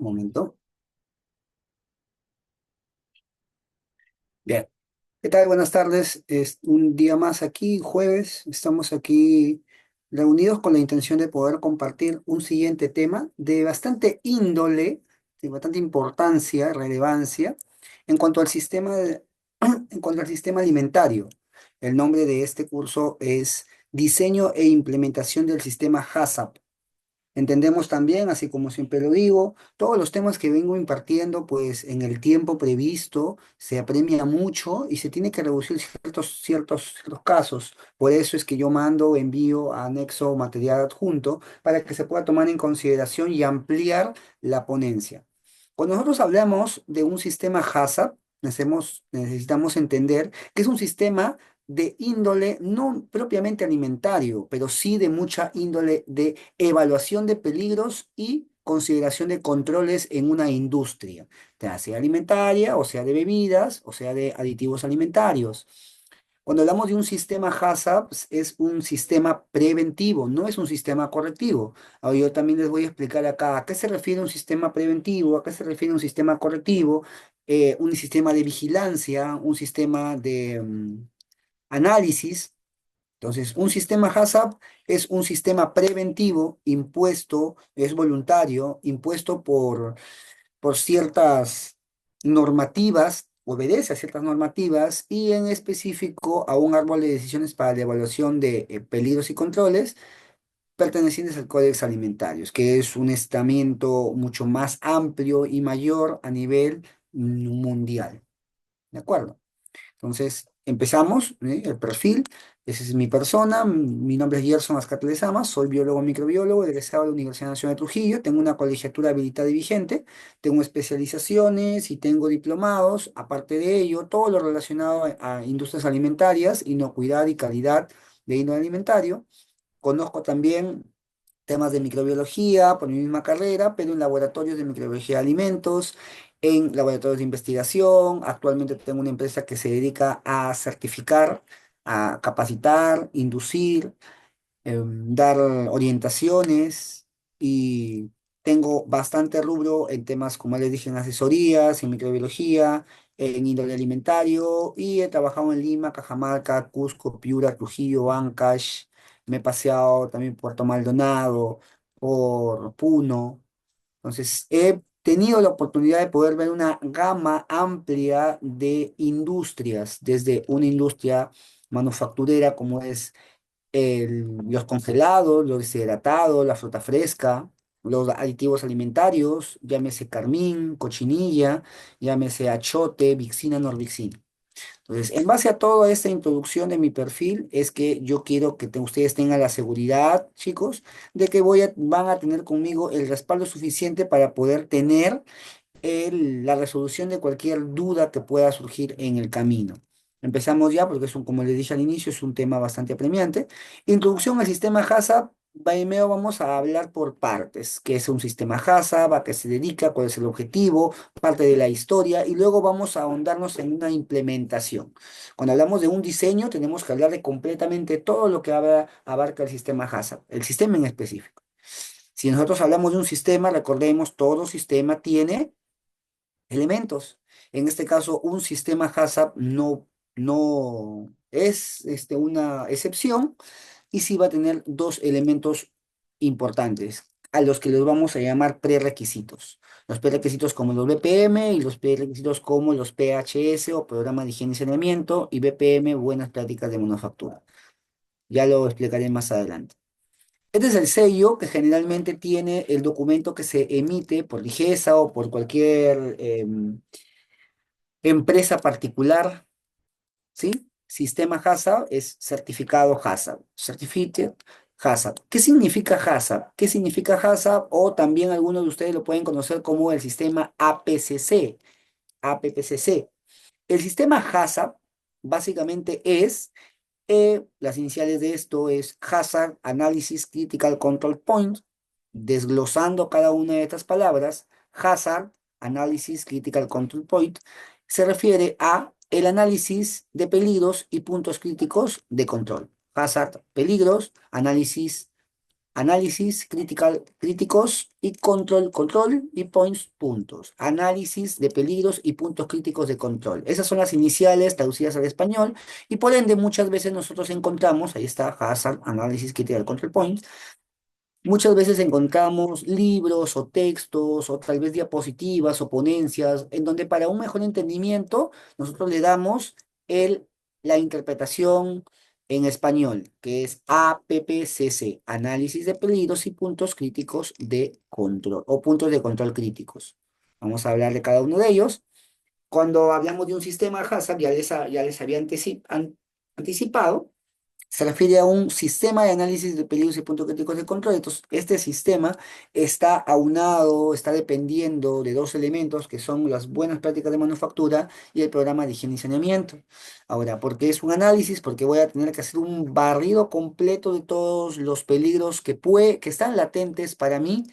momento. Bien. ¿Qué tal? Buenas tardes. Es un día más aquí, jueves. Estamos aquí reunidos con la intención de poder compartir un siguiente tema de bastante índole, de bastante importancia, relevancia, en cuanto al en cuanto al sistema alimentario. El nombre de este curso es Diseño e Implementación del Sistema HACCP. Entendemos también, así como siempre lo digo, todos los temas que vengo impartiendo, pues en el tiempo previsto se apremia mucho y se tiene que reducir ciertos casos. Por eso es que yo envío a anexo material adjunto para que se pueda tomar en consideración y ampliar la ponencia. Cuando nosotros hablamos de un sistema HACCP, necesitamos entender que es un sistema de índole no propiamente alimentario, pero sí de mucha índole de evaluación de peligros y consideración de controles en una industria, ya sea alimentaria, o sea de bebidas, o sea de aditivos alimentarios. Cuando hablamos de un sistema HACCP, es un sistema preventivo, no es un sistema correctivo. Ahora yo también les voy a explicar acá a qué se refiere un sistema preventivo, a qué se refiere un sistema correctivo, un sistema de vigilancia, un sistema de análisis. Entonces, un sistema HACCP es un sistema preventivo impuesto, es voluntario, impuesto por ciertas normativas, obedece a ciertas normativas y en específico a un árbol de decisiones para la evaluación de peligros y controles pertenecientes al Códex Alimentarios, que es un estamento mucho más amplio y mayor a nivel mundial. ¿De acuerdo? Entonces, empezamos, el perfil. Esa es mi persona. Mi nombre es Gerson Ascatel Lezama, soy biólogo microbiólogo, egresado de la Universidad Nacional de Trujillo. Tengo una colegiatura habilitada y vigente, tengo especializaciones y tengo diplomados. Aparte de ello, todo lo relacionado a industrias alimentarias, inocuidad y calidad de índole alimentario. Conozco también temas de microbiología por mi misma carrera, pero en laboratorios de microbiología de alimentos, en laboratorios de investigación. Actualmente tengo una empresa que se dedica a certificar, a capacitar, inducir, dar orientaciones y tengo bastante rubro en temas, como les dije, en asesorías, en microbiología, en índole alimentario y he trabajado en Lima, Cajamarca, Cusco, Piura, Trujillo, Ancash. Me he paseado también por Puerto Maldonado, por Puno. Entonces, he tenido la oportunidad de poder ver una gama amplia de industrias, desde una industria manufacturera como es los congelados, los deshidratados, la fruta fresca, los aditivos alimentarios, llámese carmín, cochinilla, llámese achote, vixina, norvixina. Entonces, en base a toda esta introducción de mi perfil, es que yo quiero que ustedes tengan la seguridad, chicos, de que van a tener conmigo el respaldo suficiente para poder tener la resolución de cualquier duda que pueda surgir en el camino. Empezamos ya, porque como les dije al inicio, es un tema bastante apremiante. Introducción al sistema HACCP. Primero vamos a hablar por partes, qué es un sistema HACCP, a qué se dedica, cuál es el objetivo, parte de la historia, y luego vamos a ahondarnos en una implementación. Cuando hablamos de un diseño, tenemos que hablar de completamente todo lo que abarca el sistema HACCP, el sistema en específico. Si nosotros hablamos de un sistema, recordemos, todo sistema tiene elementos. En este caso, un sistema HACCP no es una excepción y sí va a tener dos elementos importantes, a los que los vamos a llamar prerequisitos. Los prerequisitos como los BPM y los prerequisitos como los PHS o Programa de Higiene y Saneamiento y BPM, Buenas Prácticas de Manufactura. Ya lo explicaré más adelante. Este es el sello que generalmente tiene el documento que se emite por Ligesa o por cualquier empresa particular, ¿sí? Sistema HACCP es certificado HACCP, Certificate HACCP. ¿Qué significa HACCP? ¿Qué significa HACCP? O también algunos de ustedes lo pueden conocer como el sistema APCC, APPCC. El sistema HACCP básicamente es, las iniciales de esto es Hazard Analysis Critical Control Point, desglosando cada una de estas palabras. Hazard Analysis Critical Control Point se refiere a el análisis de peligros y puntos críticos de control. Hazard, peligros, análisis Análisis, críticos y control y points, puntos. Análisis de peligros y puntos críticos de control. Esas son las iniciales traducidas al español y por ende muchas veces nosotros encontramos, ahí está Hazard, análisis, critical, control points. Muchas veces encontramos libros o textos o tal vez diapositivas o ponencias en donde para un mejor entendimiento nosotros le damos el, la interpretación en español, que es APPCC, análisis de peligros y puntos críticos de control o puntos de control críticos. Vamos a hablar de cada uno de ellos. Cuando hablamos de un sistema HACCP, ya les había anticipado, se refiere a un sistema de análisis de peligros y puntos críticos de control. Entonces, este sistema está aunado, está dependiendo de dos elementos que son las buenas prácticas de manufactura y el programa de higiene y saneamiento. Ahora, ¿por qué es un análisis? Porque voy a tener que hacer un barrido completo de todos los peligros que están latentes para mi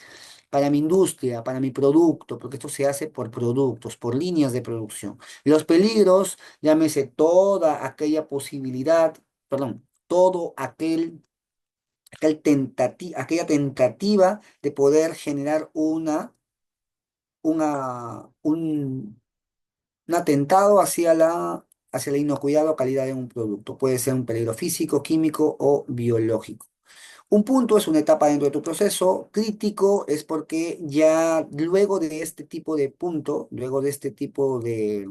industria, para mi producto, porque esto se hace por productos, por líneas de producción. Los peligros, llámese toda aquella posibilidad, perdón, todo aquella tentativa de poder generar un atentado hacia la inocuidad o calidad de un producto. Puede ser un peligro físico, químico o biológico. Un punto es una etapa dentro de tu proceso. Crítico es porque ya luego de este tipo de punto, luego de este tipo de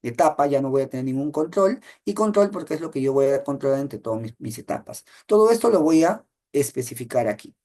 etapa, ya no voy a tener ningún control. Y control porque es lo que yo voy a controlar entre todas mis etapas. Todo esto lo voy a especificar aquí.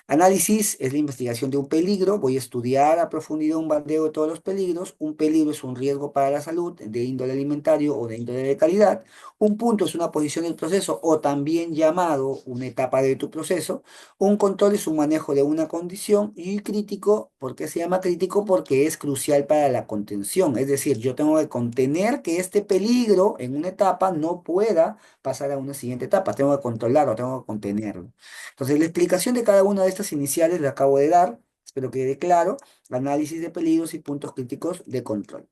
Análisis es la investigación de un peligro. Voy a estudiar a profundidad un bandeo de todos los peligros. Un peligro es un riesgo para la salud de índole alimentario o de índole de calidad. Un punto es una posición del proceso o también llamado una etapa de tu proceso. Un control es un manejo de una condición y crítico, ¿por qué se llama crítico? Porque es crucial para la contención. Es decir, yo tengo que contener que este peligro en una etapa no pueda pasar a una siguiente etapa. Tengo que controlarlo, tengo que contenerlo. Entonces, la explicación de cada una de estas iniciales la acabo de dar, espero que quede claro, análisis de peligros y puntos críticos de control.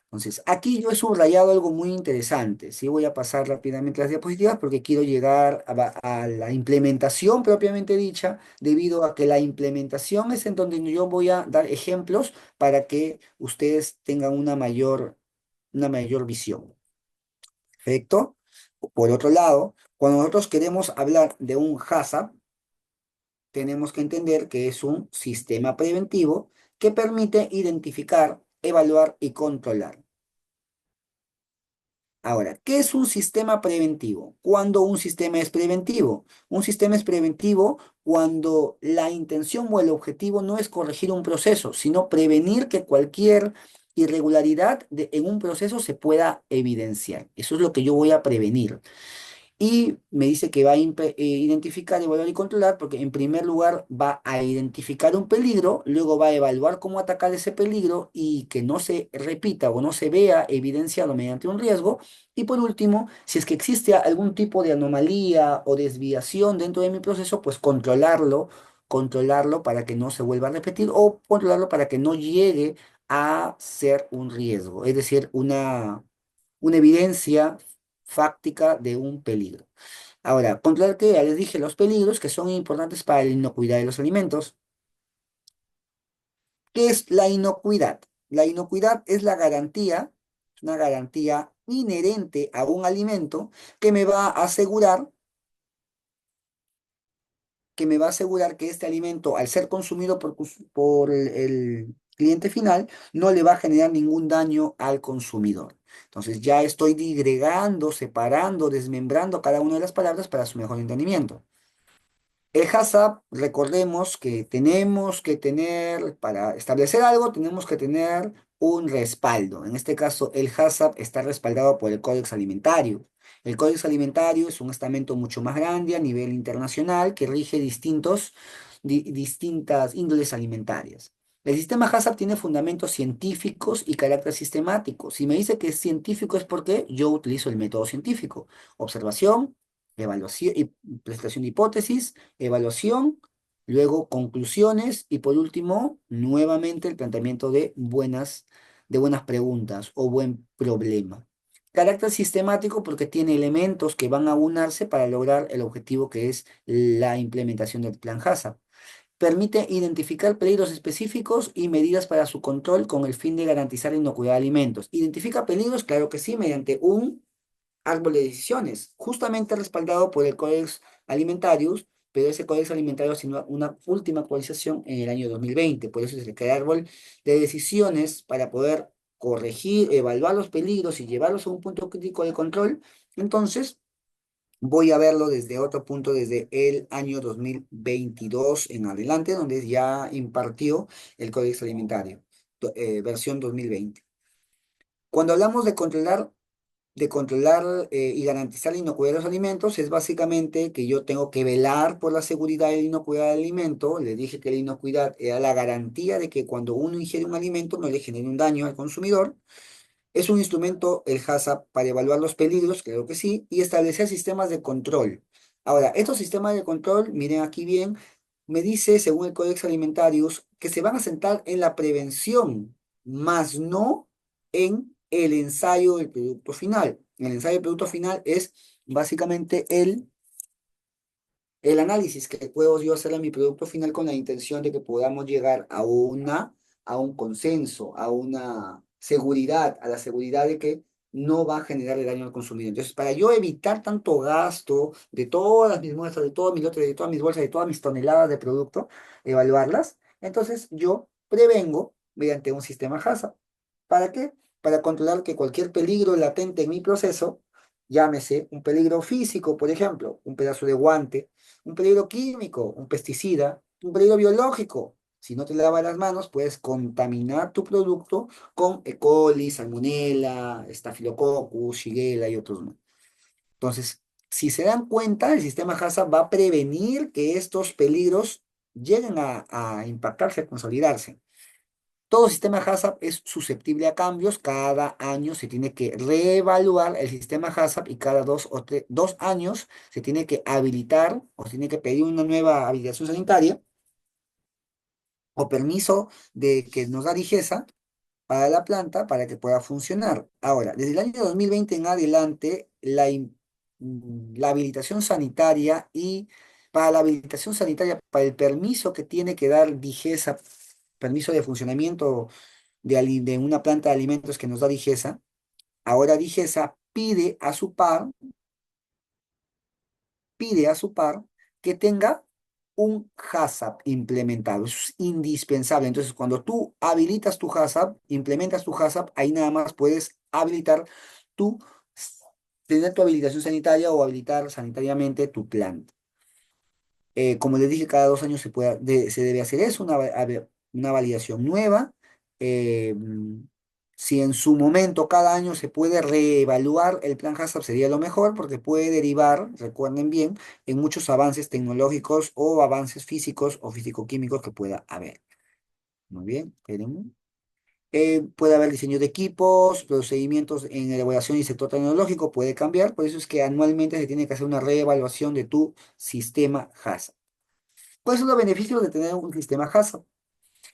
Entonces, aquí yo he subrayado algo muy interesante, sí voy a pasar rápidamente las diapositivas porque quiero llegar a la implementación propiamente dicha, debido a que la implementación es en donde yo voy a dar ejemplos para que ustedes tengan una mayor visión. ¿Perfecto? Por otro lado, cuando nosotros queremos hablar de un HACCP, tenemos que entender que es un sistema preventivo que permite identificar, evaluar y controlar. Ahora, ¿qué es un sistema preventivo? ¿Cuándo un sistema es preventivo? Un sistema es preventivo cuando la intención o el objetivo no es corregir un proceso, sino prevenir que cualquier irregularidad en un proceso se pueda evidenciar. Eso es lo que yo voy a prevenir. Y me dice que va a identificar, evaluar y controlar, porque en primer lugar va a identificar un peligro, luego va a evaluar cómo atacar ese peligro y que no se repita o no se vea evidenciado mediante un riesgo. Y por último, si es que existe algún tipo de anomalía o desviación dentro de mi proceso, pues controlarlo para que no se vuelva a repetir o controlarlo para que no llegue a ser un riesgo, es decir, una evidencia fáctica de un peligro. Ahora, controlar que ya les dije los peligros que son importantes para la inocuidad de los alimentos. ¿Qué es la inocuidad? La inocuidad es una garantía inherente a un alimento que me va a asegurar que este alimento, al ser consumido por el cliente final, no le va a generar ningún daño al consumidor. Entonces ya estoy digregando, separando, desmembrando cada una de las palabras para su mejor entendimiento. El HACCP, recordemos que tenemos que tener, para establecer algo, tenemos que tener un respaldo. En este caso, el HACCP está respaldado por el Códex Alimentario. El Códex Alimentario es un estamento mucho más grande a nivel internacional que rige distintas índoles alimentarias. El sistema HACCP tiene fundamentos científicos y carácter sistemático. Si me dice que es científico es porque yo utilizo el método científico. Observación, evaluación y presentación de hipótesis, evaluación, luego conclusiones y por último, nuevamente el planteamiento de buenas preguntas o buen problema. Carácter sistemático porque tiene elementos que van a unarse para lograr el objetivo que es la implementación del plan HACCP. Permite identificar peligros específicos y medidas para su control con el fin de garantizar la inocuidad de alimentos. ¿Identifica peligros? Claro que sí, mediante un árbol de decisiones, justamente respaldado por el Codex Alimentarius, pero ese Codex Alimentarius tiene una última actualización en el año 2020. Por eso se crea el árbol de decisiones para poder corregir, evaluar los peligros y llevarlos a un punto crítico de control. Entonces, voy a verlo desde otro punto, desde el año 2022 en adelante, donde ya impartió el Código Alimentario, versión 2020. Cuando hablamos de controlar y garantizar la inocuidad de los alimentos, es básicamente que yo tengo que velar por la seguridad y la inocuidad del alimento. Le dije que la inocuidad era la garantía de que cuando uno ingiere un alimento no le genere un daño al consumidor. ¿Es un instrumento el HACCP para evaluar los peligros? Creo que sí, y establecer sistemas de control. Ahora, estos sistemas de control, miren aquí bien, me dice, según el Codex Alimentarius, que se van a centrar en la prevención, más no en el ensayo del producto final. El ensayo del producto final es básicamente el análisis que puedo yo hacer a mi producto final con la intención de que podamos llegar a un consenso, a una seguridad, a la seguridad de que no va a generarle daño al consumidor. Entonces, para yo evitar tanto gasto de todas mis muestras, de todos mis lotes, de todas mis bolsas, de todas mis toneladas de producto, evaluarlas, entonces yo prevengo mediante un sistema HACCP. ¿Para qué? Para controlar que cualquier peligro latente en mi proceso, llámese un peligro físico, por ejemplo, un pedazo de guante, un peligro químico, un pesticida, un peligro biológico. Si no te lavas las manos, puedes contaminar tu producto con E. coli, Salmonella, Staphylococcus, Shigella y otros más. Entonces, si se dan cuenta, el sistema HACCP va a prevenir que estos peligros lleguen a impactarse, a consolidarse. Todo sistema HACCP es susceptible a cambios. Cada año se tiene que reevaluar el sistema HACCP y cada 2 años se tiene que habilitar o se tiene que pedir una nueva habilitación sanitaria o permiso de que nos da Digesa para la planta para que pueda funcionar. Ahora, desde el año 2020 en adelante, la habilitación sanitaria y para la habilitación sanitaria, para el permiso que tiene que dar Digesa, permiso de funcionamiento de una planta de alimentos que nos da Digesa, ahora Digesa pide a su par que tenga un HACCP implementado. Eso es indispensable. Entonces, cuando tú habilitas tu HACCP, implementas tu HACCP, ahí nada más puedes habilitar tu, tener tu habilitación sanitaria o habilitar sanitariamente tu planta. Como les dije, cada 2 años se debe hacer eso, una validación nueva. Si en su momento cada año se puede reevaluar el plan HACCP sería lo mejor porque puede derivar, recuerden bien, en muchos avances tecnológicos o avances físicos o físico-químicos que pueda haber. Muy bien, espérenme. Puede haber diseño de equipos, procedimientos en elaboración y sector tecnológico, puede cambiar, por eso es que anualmente se tiene que hacer una reevaluación de tu sistema HACCP. ¿Cuáles son los beneficios de tener un sistema HACCP?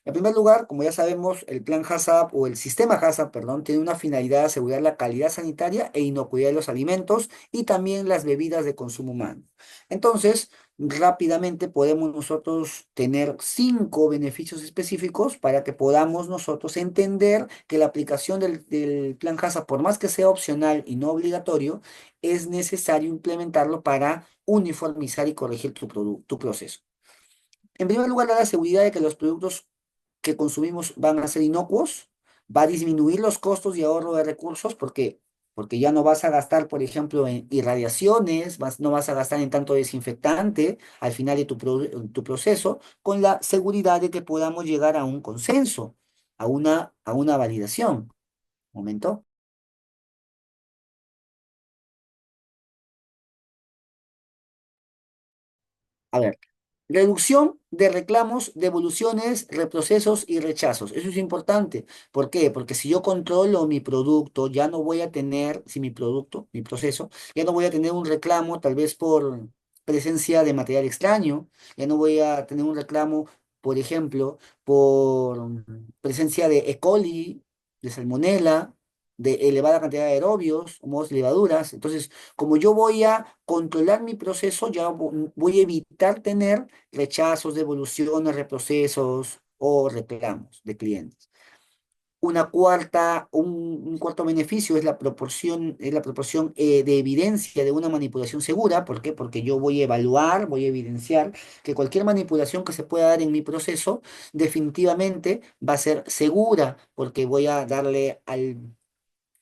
En primer lugar, como ya sabemos, el plan HACCP o el sistema HACCP, perdón, tiene una finalidad de asegurar la calidad sanitaria e inocuidad de los alimentos y también las bebidas de consumo humano. Entonces, rápidamente podemos nosotros tener 5 beneficios específicos para que podamos nosotros entender que la aplicación del plan HACCP, por más que sea opcional y no obligatorio, es necesario implementarlo para uniformizar y corregir tu proceso. En primer lugar, da la seguridad de que los productos que consumimos van a ser inocuos, va a disminuir los costos y ahorro de recursos porque ya no vas a gastar, por ejemplo, en irradiaciones, no vas a gastar en tanto desinfectante al final de tu proceso, con la seguridad de que podamos llegar a un consenso, a una validación. Momento. A ver, reducción de reclamos, devoluciones, reprocesos y rechazos. Eso es importante. ¿Por qué? Porque si yo controlo mi producto, ya no voy a tener, si mi producto, mi proceso, ya no voy a tener un reclamo tal vez por presencia de material extraño, ya no voy a tener un reclamo, por ejemplo, por presencia de E. coli, de salmonela. de elevada cantidad de aerobios, humos, levaduras. Entonces, como yo voy a controlar mi proceso, ya voy a evitar tener rechazos, devoluciones, reprocesos o reclamos de clientes. Un cuarto beneficio es la proporción de evidencia de una manipulación segura. ¿Por qué? Porque yo voy a evaluar, voy a evidenciar que cualquier manipulación que se pueda dar en mi proceso definitivamente va a ser segura, porque voy a darle al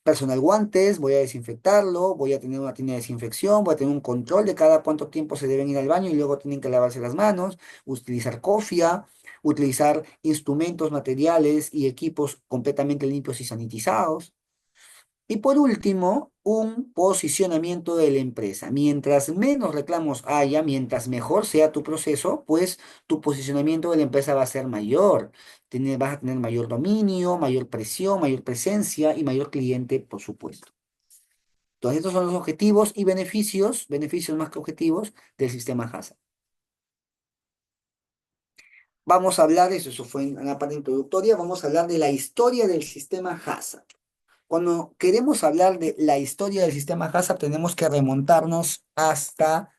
personal guantes, voy a desinfectarlo, voy a tener una tienda de desinfección, voy a tener un control de cada cuánto tiempo se deben ir al baño y luego tienen que lavarse las manos, utilizar cofia, utilizar instrumentos, materiales y equipos completamente limpios y sanitizados. Y por último, un posicionamiento de la empresa. Mientras menos reclamos haya, mientras mejor sea tu proceso, pues tu posicionamiento de la empresa va a ser mayor. Vas a tener mayor dominio, mayor presión, mayor presencia y mayor cliente, por supuesto. Entonces, estos son los objetivos y beneficios, beneficios más que objetivos del sistema HACCP. Vamos a hablar, eso fue en la parte introductoria, vamos a hablar de la historia del sistema HACCP. Cuando queremos hablar de la historia del sistema HACCP, tenemos que remontarnos hasta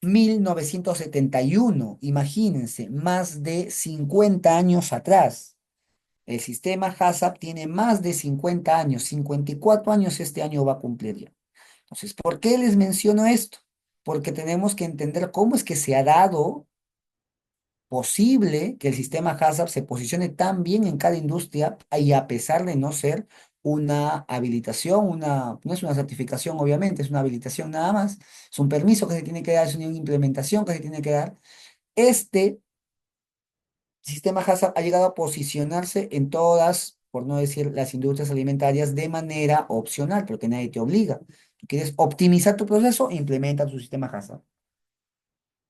1971. Imagínense, más de 50 años atrás. El sistema HACCP tiene más de 50 años, 54 años este año va a cumplir ya. Entonces, ¿por qué les menciono esto? Porque tenemos que entender cómo es que se ha dado posible que el sistema HACCP se posicione tan bien en cada industria y a pesar de no ser una habilitación, no es una certificación obviamente, es una habilitación nada más, es un permiso que se tiene que dar, es una implementación que se tiene que dar. Este sistema HACCP ha llegado a posicionarse en todas, por no decir las industrias alimentarias, de manera opcional, porque nadie te obliga. Tú quieres optimizar tu proceso, implementa tu sistema HACCP.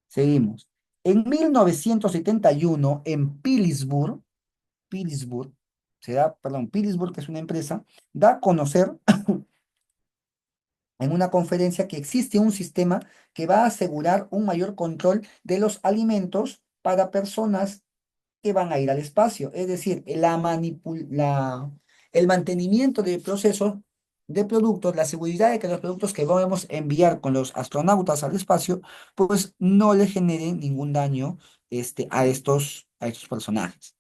Seguimos. En 1971, en Pittsburgh, Pittsburgh, que es una empresa, da a conocer en una conferencia que existe un sistema que va a asegurar un mayor control de los alimentos para personas que van a ir al espacio. Es decir, el mantenimiento de procesos de productos, la seguridad de que los productos que vamos a enviar con los astronautas al espacio, pues no le generen ningún daño a estos personajes.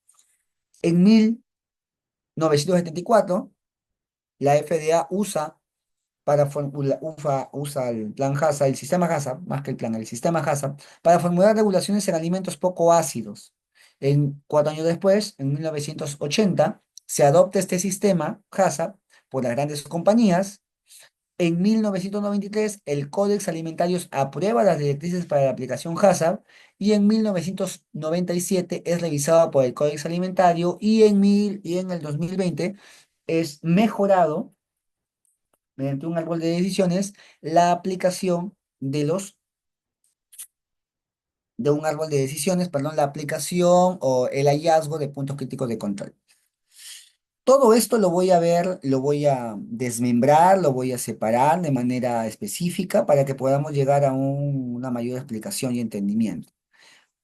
En 1974, la FDA usa el plan HACCP, el sistema HACCP, más que el plan, el sistema HACCP, para formular regulaciones en alimentos poco ácidos. 4 años después, en 1980, se adopta este sistema HACCP por las grandes compañías. En 1993, el Códex Alimentarios aprueba las directrices para la aplicación HACCP y en 1997 es revisado por el Códex Alimentario y en el 2020 es mejorado mediante un árbol de decisiones la aplicación de un árbol de decisiones, perdón, la aplicación o el hallazgo de puntos críticos de control. Todo esto lo voy a ver, lo voy a desmembrar, lo voy a separar de manera específica para que podamos llegar a una mayor explicación y entendimiento.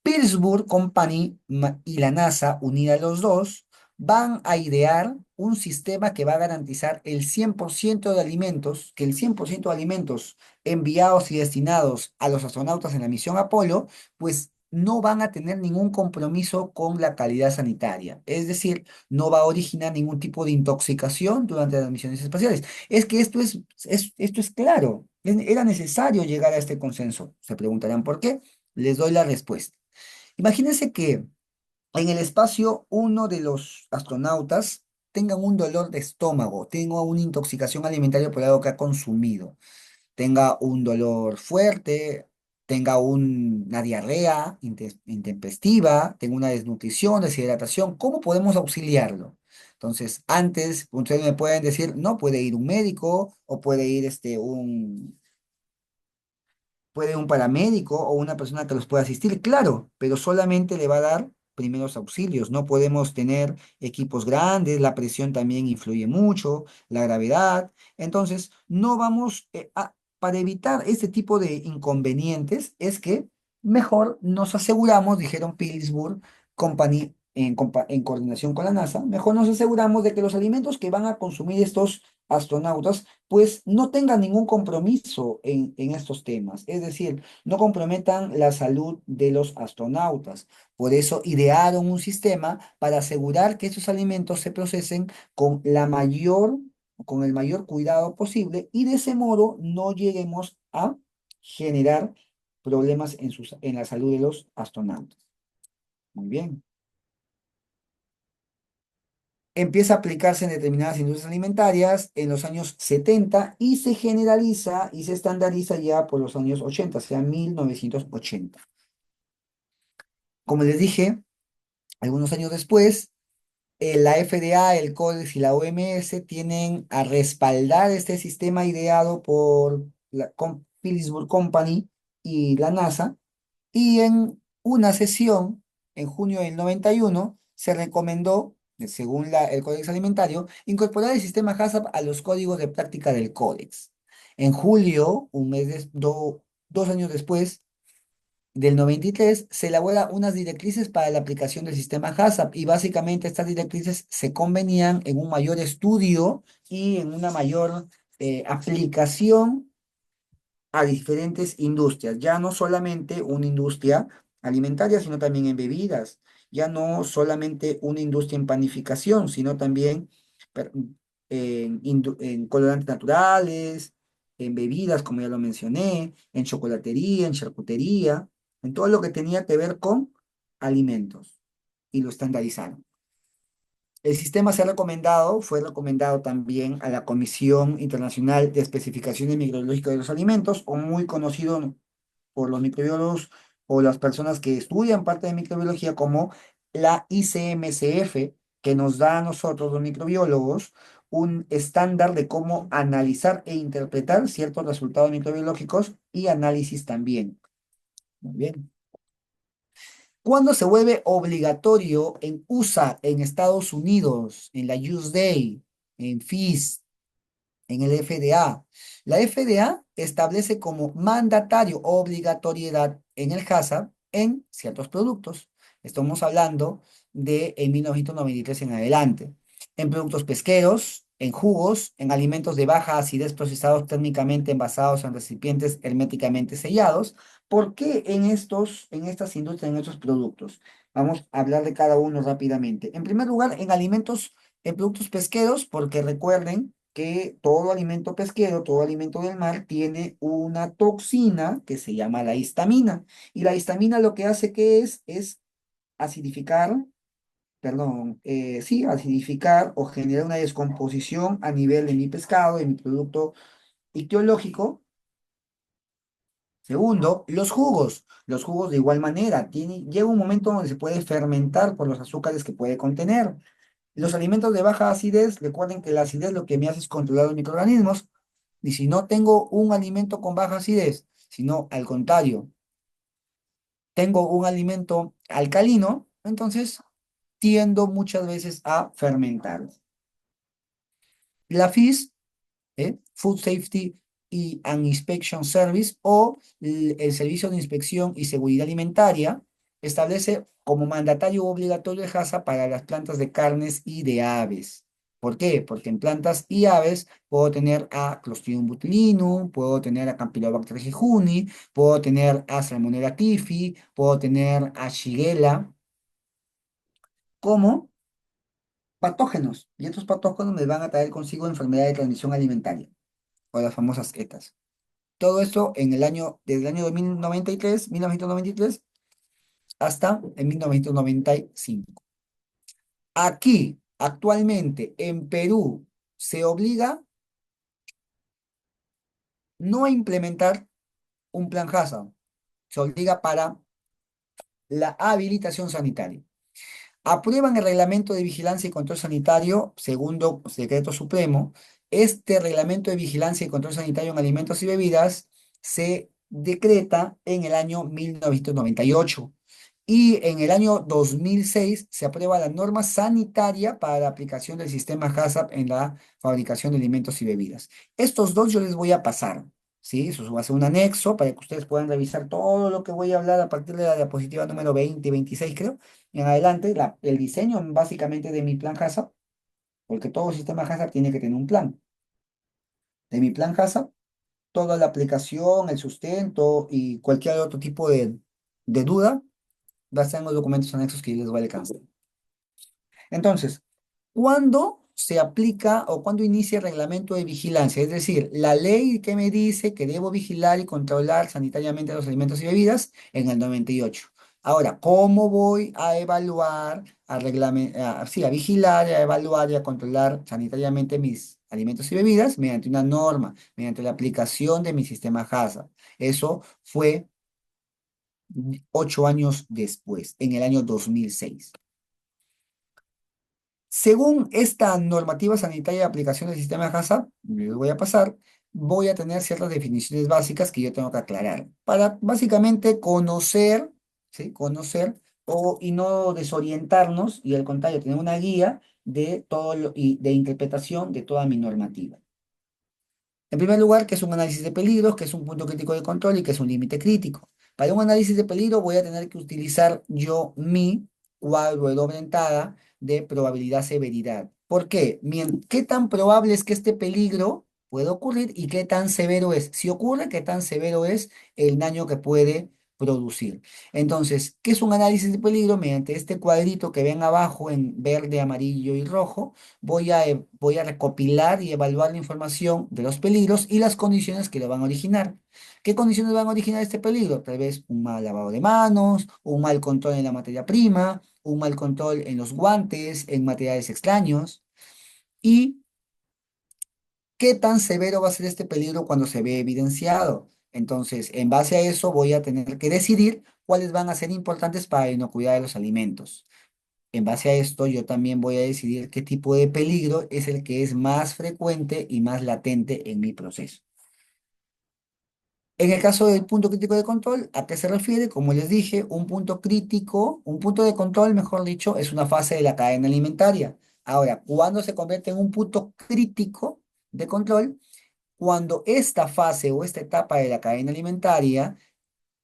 Pittsburgh Company y la NASA, unida a los dos, van a idear un sistema que va a garantizar el 100% de alimentos, que el 100% de alimentos enviados y destinados a los astronautas en la misión Apolo, pues no van a tener ningún compromiso con la calidad sanitaria. Es decir, no va a originar ningún tipo de intoxicación durante las misiones espaciales. Es que esto es claro. Era necesario llegar a este consenso. Se preguntarán por qué. Les doy la respuesta. Imagínense que en el espacio uno de los astronautas tenga un dolor de estómago, tenga una intoxicación alimentaria por algo que ha consumido, tenga un dolor fuerte, tenga una diarrea intempestiva, tenga una desnutrición, deshidratación. ¿Cómo podemos auxiliarlo? Entonces, antes, ustedes me pueden decir, no, puede ir un médico o puede ir puede un paramédico o una persona que los pueda asistir, claro, pero solamente le va a dar primeros auxilios. No podemos tener equipos grandes, la presión también influye mucho, la gravedad. Entonces, no vamos para evitar este tipo de inconvenientes, es que mejor nos aseguramos, dijeron Pittsburgh Company en coordinación con la NASA, mejor nos aseguramos de que los alimentos que van a consumir estos astronautas, pues no tengan ningún compromiso en estos temas, es decir, no comprometan la salud de los astronautas. Por eso idearon un sistema para asegurar que estos alimentos se procesen con con el mayor cuidado posible y de ese modo no lleguemos a generar problemas en la salud de los astronautas. Muy bien. Empieza a aplicarse en determinadas industrias alimentarias en los años 70 y se generaliza y se estandariza ya por los años 80, o sea, 1980. Como les dije, algunos años después, la FDA, el Codex y la OMS tienen a respaldar este sistema ideado por la Philipsburg Company y la NASA. Y en una sesión, en junio del 91 se recomendó, según el Códex Alimentario, incorporar el sistema HACCP a los códigos de práctica del Códex. En julio, 2 años después, del 93 se elabora unas directrices para la aplicación del sistema HACCP y básicamente estas directrices se convenían en un mayor estudio y en una mayor aplicación a diferentes industrias, ya no solamente una industria alimentaria, sino también en bebidas, ya no solamente una industria en panificación, sino también per- en colorantes naturales, en bebidas, como ya lo mencioné, en chocolatería, en charcutería, en todo lo que tenía que ver con alimentos, y lo estandarizaron. El sistema fue recomendado también a la Comisión Internacional de Especificaciones Microbiológicas de los Alimentos, o muy conocido por los microbiólogos o las personas que estudian parte de microbiología como la ICMCF, que nos da a nosotros los microbiólogos un estándar de cómo analizar e interpretar ciertos resultados microbiológicos y análisis también. Muy bien. ¿Cuándo se vuelve obligatorio en USA, en Estados Unidos, en la USDA, en FIS, en el FDA? La FDA establece como mandatario obligatoriedad en el HACCP en ciertos productos. Estamos hablando de en 1993 en adelante. En productos pesqueros, en jugos, en alimentos de baja acidez procesados térmicamente envasados en recipientes herméticamente sellados. ¿Por qué en estas industrias, en estos productos? Vamos a hablar de cada uno rápidamente. En primer lugar, en productos pesqueros, porque recuerden que todo alimento pesquero, todo alimento del mar, tiene una toxina que se llama la histamina. Y la histamina lo que hace que es acidificar, perdón, sí, acidificar o generar una descomposición a nivel de mi pescado, de mi producto ictiológico. Segundo, los jugos. Los jugos de igual manera, llega un momento donde se puede fermentar por los azúcares que puede contener. Los alimentos de baja acidez, recuerden que la acidez lo que me hace es controlar los microorganismos. Y si no tengo un alimento con baja acidez, sino al contrario, tengo un alimento alcalino, entonces tiendo muchas veces a fermentar. La FIS, Food Safety and Inspection Service, o el Servicio de Inspección y Seguridad Alimentaria, establece como mandatario obligatorio el HACCP para las plantas de carnes y de aves. ¿Por qué? Porque en plantas y aves puedo tener a Clostridium botulinum, puedo tener a Campylobacter jejuni, puedo tener a Salmonella typhi, puedo tener a Shigella como patógenos. Y estos patógenos me van a traer consigo enfermedad de transmisión alimentaria, o las famosas ETAs. Todo esto desde el año de 1993 hasta en 1995. Aquí, actualmente, en Perú, se obliga no a implementar un plan HACCP, se obliga para la habilitación sanitaria. Aprueban el Reglamento de Vigilancia y Control Sanitario, segundo Decreto Supremo. Este Reglamento de Vigilancia y Control Sanitario en Alimentos y Bebidas se decreta en el año 1998. Y en el año 2006 se aprueba la norma sanitaria para la aplicación del sistema HACCP en la fabricación de alimentos y bebidas. Estos dos yo les voy a pasar. ¿sí? Eso va a ser un anexo para que ustedes puedan revisar todo lo que voy a hablar a partir de la diapositiva número 20 y 26, creo, en adelante, el diseño básicamente de mi plan HACCP, porque todo sistema HACCP tiene que tener un plan. De mi plan HACCP, toda la aplicación, el sustento y cualquier otro tipo de duda va a estar en los documentos anexos que yo les voy a alcanzar. Entonces, ¿cuándo se aplica o cuándo inicia el reglamento de vigilancia? Es decir, la ley que me dice que debo vigilar y controlar sanitariamente los alimentos y bebidas en el 98. Ahora, ¿cómo voy a evaluar, sí, a vigilar, a evaluar y a controlar sanitariamente mis alimentos y bebidas? Mediante una norma, mediante la aplicación de mi sistema HACCP. Eso fue 8 años después, en el año 2006. Según esta normativa sanitaria de aplicación del sistema de HACCP, les voy a pasar, voy a tener ciertas definiciones básicas que yo tengo que aclarar para básicamente conocer, ¿sí? Conocer y no desorientarnos y al contrario, tener una guía de todo y de interpretación de toda mi normativa. En primer lugar, ¿qué es un análisis de peligros? ¿Qué es un punto crítico de control y qué es un límite crítico? Para un análisis de peligro voy a tener que utilizar yo mi cuadro de doble entrada de probabilidad-severidad. ¿Por qué? ¿Qué tan probable es que este peligro pueda ocurrir y qué tan severo es? Si ocurre, ¿qué tan severo es el daño que puede producir? Entonces, ¿qué es un análisis de peligro? Mediante este cuadrito que ven abajo en verde, amarillo y rojo voy a recopilar y evaluar la información de los peligros y las condiciones que lo van a originar. ¿Qué condiciones van a originar este peligro? Tal vez un mal lavado de manos, un mal control en la materia prima, un mal control en los guantes, en materiales extraños. ¿Y qué tan severo va a ser este peligro cuando se ve evidenciado? Entonces, en base a eso voy a tener que decidir cuáles van a ser importantes para la inocuidad de los alimentos. En base a esto, yo también voy a decidir qué tipo de peligro es el que es más frecuente y más latente en mi proceso. En el caso del punto crítico de control, ¿a qué se refiere? Como les dije, un punto crítico, un punto de control, mejor dicho, es una fase de la cadena alimentaria. Ahora, ¿cuándo se convierte en un punto crítico de control? Cuando esta fase o esta etapa de la cadena alimentaria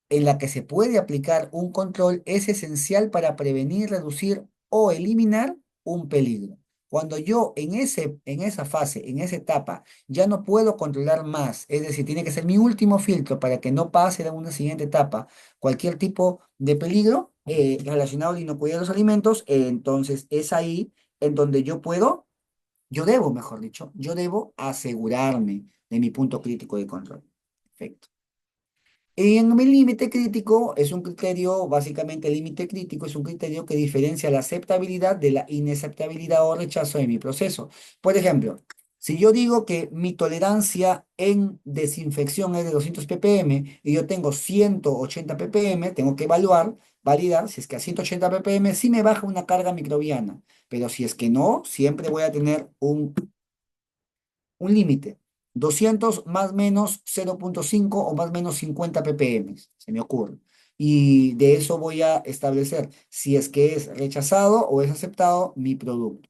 en la que se puede aplicar un control es esencial para prevenir, reducir o eliminar un peligro. Cuando yo en esa fase, en esa etapa, ya no puedo controlar más, es decir, tiene que ser mi último filtro para que no pase a una siguiente etapa cualquier tipo de peligro relacionado a la inocuidad de los alimentos, entonces es ahí en donde yo debo, mejor dicho, yo debo asegurarme de mi punto crítico de control. Perfecto. Y en el límite crítico es un criterio, básicamente el límite crítico es un criterio que diferencia la aceptabilidad de la inaceptabilidad o rechazo de mi proceso. Por ejemplo, si yo digo que mi tolerancia en desinfección es de 200 ppm y yo tengo 180 ppm, tengo que evaluar, validar si es que a 180 ppm sí me baja una carga microbiana, pero si es que no, siempre voy a tener un límite. 200 más menos 0,5 o más menos 50 ppm, se me ocurre. Y de eso voy a establecer si es que es rechazado o es aceptado mi producto.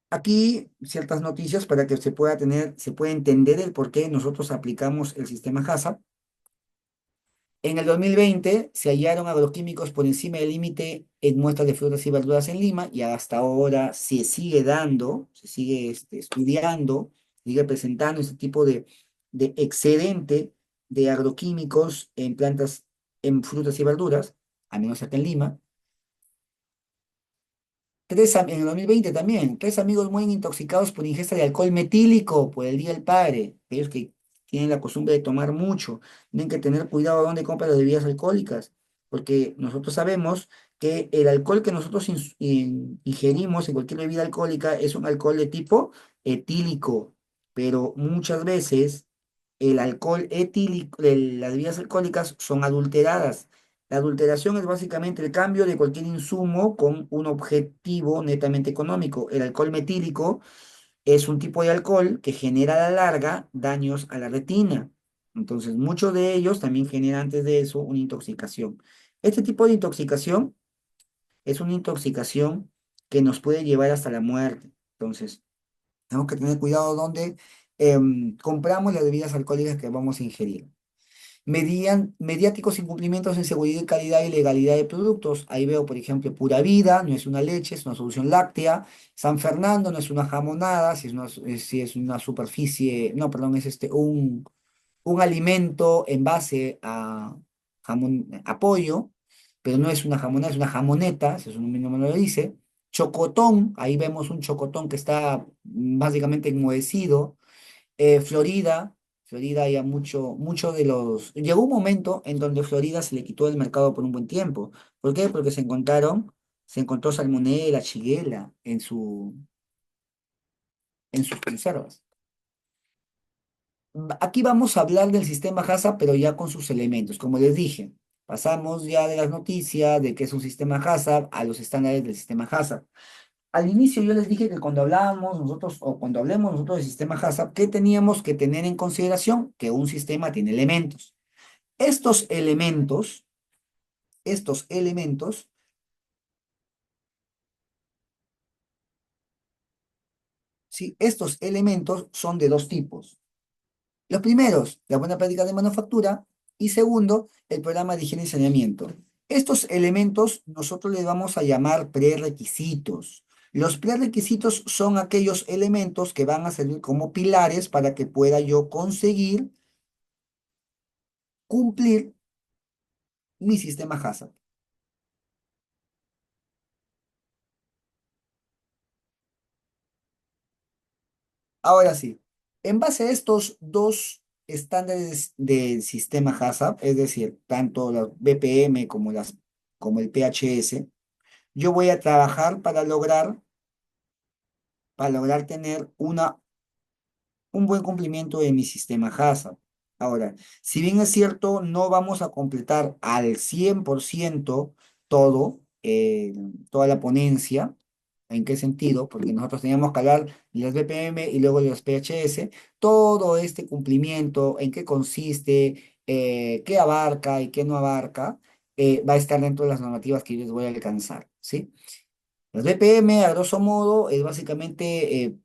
Aquí ciertas noticias para que se pueda entender el por qué nosotros aplicamos el sistema HACCP. En el 2020 se hallaron agroquímicos por encima del límite en muestras de frutas y verduras en Lima y hasta ahora se sigue dando, se sigue estudiando, sigue presentando este tipo de excedente de agroquímicos en plantas, en frutas y verduras, al menos acá en Lima. En el 2020 también, tres amigos mueren intoxicados por ingesta de alcohol metílico por el Día del Padre. Ellos que tienen la costumbre de tomar mucho, tienen que tener cuidado a dónde compran las bebidas alcohólicas, porque nosotros sabemos que el alcohol que nosotros ingerimos en cualquier bebida alcohólica es un alcohol de tipo etílico, pero muchas veces el alcohol etílico, las bebidas alcohólicas son adulteradas. La adulteración es básicamente el cambio de cualquier insumo con un objetivo netamente económico. El alcohol metílico es un tipo de alcohol que genera a la larga daños a la retina. Entonces, muchos de ellos también generan antes de eso una intoxicación. Este tipo de intoxicación es una intoxicación que nos puede llevar hasta la muerte. Entonces, Tenemos que tener cuidado donde compramos las bebidas alcohólicas que vamos a ingerir. Mediáticos incumplimientos en seguridad y calidad y legalidad de productos. Ahí veo, por ejemplo, Pura Vida, no es una leche, es una solución láctea. San Fernando no es una jamonada, si es una superficie, no, perdón, es un alimento en base a jamón, a pollo, pero no es una jamonada, es una jamoneta, si eso no me lo dice. Chocotón, ahí vemos un chocotón que está básicamente enmohecido. Florida, Florida ya mucho de los... Llegó un momento en donde Florida se le quitó del mercado por un buen tiempo. ¿Por qué? Porque se encontró salmonella, shigella en sus conservas. Aquí vamos a hablar del sistema HACCP, pero ya con sus elementos. Como les dije, pasamos ya de las noticias de qué es un sistema HACCP a los estándares del sistema HACCP. Al inicio yo les dije que cuando hablábamos nosotros, o cuando hablemos nosotros del sistema HACCP, ¿qué teníamos que tener en consideración? Que un sistema tiene elementos. Estos elementos, estos elementos, ¿sí? Estos elementos son de dos tipos. Los primeros, la buena práctica de manufactura, y segundo, el programa de higiene y saneamiento. Estos elementos nosotros les vamos a llamar prerequisitos. Los prerequisitos son aquellos elementos que van a servir como pilares para que pueda yo conseguir cumplir mi sistema HACCP. Ahora sí, en base a estos dos estándares del sistema HACCP, es decir, tanto las BPM como el PHS, yo voy a trabajar para lograr tener un buen cumplimiento de mi sistema HACCP. Ahora, si bien es cierto, no vamos a completar al 100% todo, toda la ponencia. ¿En qué sentido? Porque nosotros teníamos que hablar de las BPM y luego de los PHS, todo este cumplimiento, en qué consiste, qué abarca y qué no abarca, va a estar dentro de las normativas que yo les voy a alcanzar, ¿sí? Los BPM, a grosso modo, es básicamente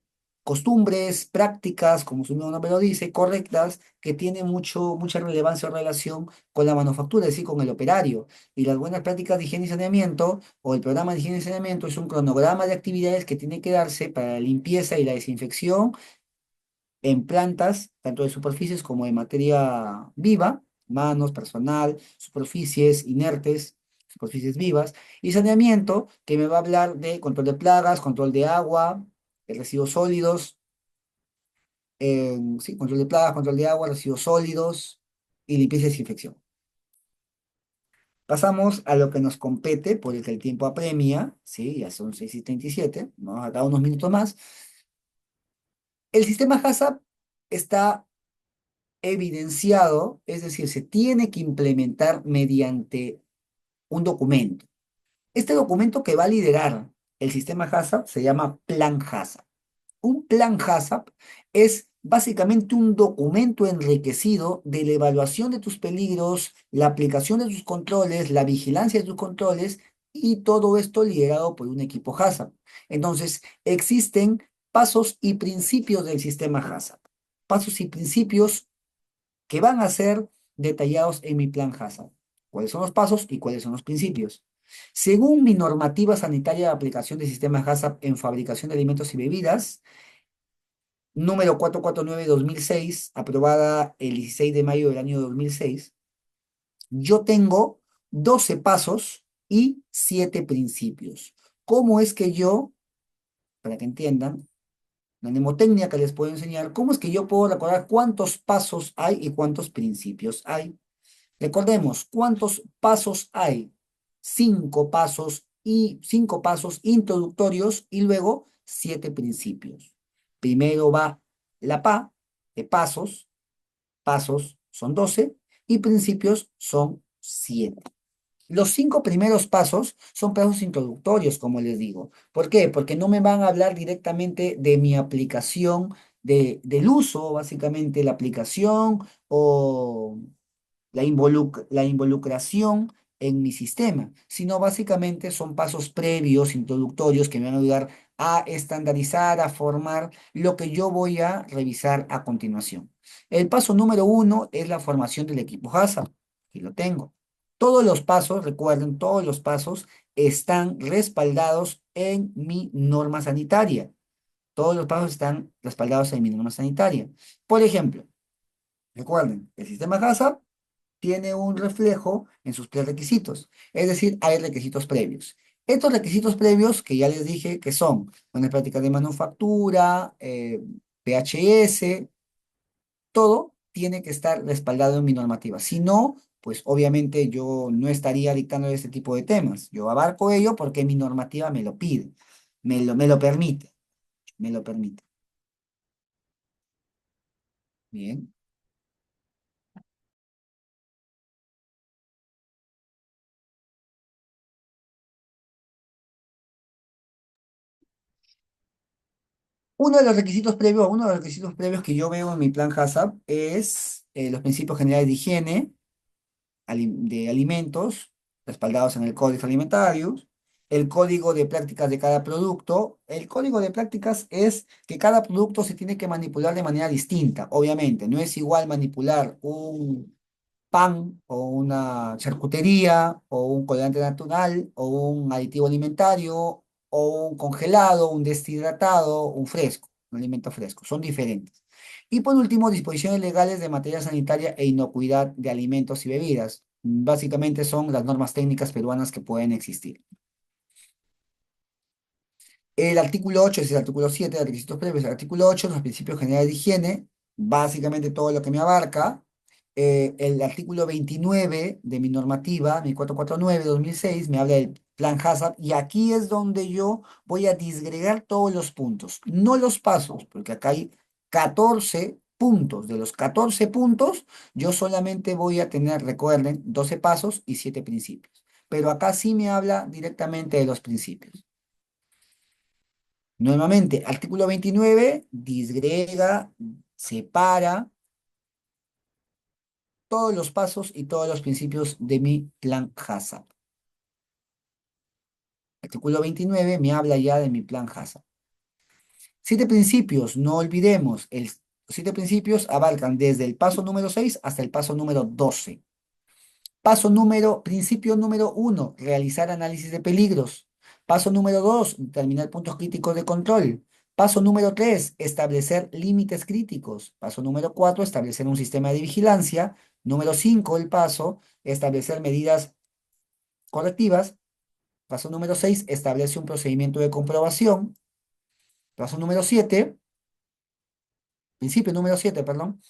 costumbres, prácticas, como su mismo nombre lo dice, correctas, que tienen mucha relevancia o relación con la manufactura, es decir, con el operario. Y las buenas prácticas de higiene y saneamiento, o el programa de higiene y saneamiento, es un cronograma de actividades que tiene que darse para la limpieza y la desinfección en plantas, tanto de superficies como de materia viva, manos, personal, superficies inertes, superficies vivas, y saneamiento, que me va a hablar de control de plagas, control de agua, de residuos sólidos, sí, control de plagas, control de agua, residuos sólidos y limpieza y desinfección. Pasamos a lo que nos compete, por el que el tiempo apremia, sí, ya son 6:37, vamos a dar unos minutos más. El sistema HACCP está evidenciado, es decir, se tiene que implementar mediante un documento. Este documento que va a liderar el sistema HACCP se llama Plan HACCP. Un plan HACCP es básicamente un documento enriquecido de la evaluación de tus peligros, la aplicación de tus controles, la vigilancia de tus controles y todo esto liderado por un equipo HACCP. Entonces, existen pasos y principios del sistema HACCP. Pasos y principios que van a ser detallados en mi plan HACCP. ¿Cuáles son los pasos y cuáles son los principios? Según mi normativa sanitaria de aplicación del sistema HACCP en fabricación de alimentos y bebidas, número 449/2006, aprobada el 16 de mayo del año 2006, yo tengo 12 pasos y 7 principios. ¿Cómo es que yo, para que entiendan, la mnemotecnia que les puedo enseñar, cómo es que yo puedo recordar cuántos pasos hay y cuántos principios hay? Recordemos, ¿cuántos pasos hay? 5 pasos introductorios y luego 7 principios. Primero va la PA de pasos, pasos son 12 y principios son 7. Los 5 primeros pasos son pasos introductorios, como les digo. ¿Por qué? Porque no me van a hablar directamente de mi aplicación, del uso, básicamente, la aplicación o la involucración en mi sistema, sino básicamente son pasos previos, introductorios, que me van a ayudar a estandarizar, a formar lo que yo voy a revisar a continuación. El paso número uno es la formación del equipo HACCP. Aquí lo tengo. Todos los pasos, recuerden, todos los pasos están respaldados en mi norma sanitaria. Todos los pasos están respaldados en mi norma sanitaria. Por ejemplo, recuerden, el sistema HACCP tiene un reflejo en sus prerequisitos, es decir, hay requisitos previos. Estos requisitos previos, que ya les dije que son buenas prácticas de manufactura, PHS, todo tiene que estar respaldado en mi normativa. Si no, pues obviamente yo no estaría dictando este tipo de temas. Yo abarco ello porque mi normativa me lo pide, me lo permite, me lo permite. Bien. Uno de los requisitos previos que yo veo en mi plan HACCP es los principios generales de higiene de alimentos, respaldados en el Código Alimentario, el código de prácticas de cada producto. El código de prácticas es que cada producto se tiene que manipular de manera distinta, obviamente. No es igual manipular un pan o una charcutería o un colorante natural o un aditivo alimentario o un congelado, un deshidratado, un fresco, un alimento fresco. Son diferentes. Y por último, disposiciones legales de materia sanitaria e inocuidad de alimentos y bebidas. Básicamente son las normas técnicas peruanas que pueden existir. El artículo 8 es el artículo 7 de requisitos previos. El artículo 8, los principios generales de higiene, básicamente todo lo que me abarca. El artículo 29 de mi normativa, mi 449/2006, me habla del plan HACCP y aquí es donde yo voy a disgregar todos los puntos, no los pasos, porque acá hay 14 puntos. De los 14 puntos, yo solamente voy a tener, recuerden, 12 pasos y 7 principios. Pero acá sí me habla directamente de los principios. Nuevamente, artículo 29 disgrega, separa todos los pasos y todos los principios de mi plan HACCP. Artículo 29 me habla ya de mi plan HACCP. Siete principios, no olvidemos, los siete principios abarcan desde el paso número 6 hasta el paso número 12. Principio número uno, realizar análisis de peligros. Paso número 2, determinar puntos críticos de control. Paso número 3, establecer límites críticos. Paso número 4, establecer un sistema de vigilancia. Número 5, el paso, establecer medidas correctivas. Paso número 6, establece un procedimiento de comprobación. Paso número 7, principio número 7, perdón,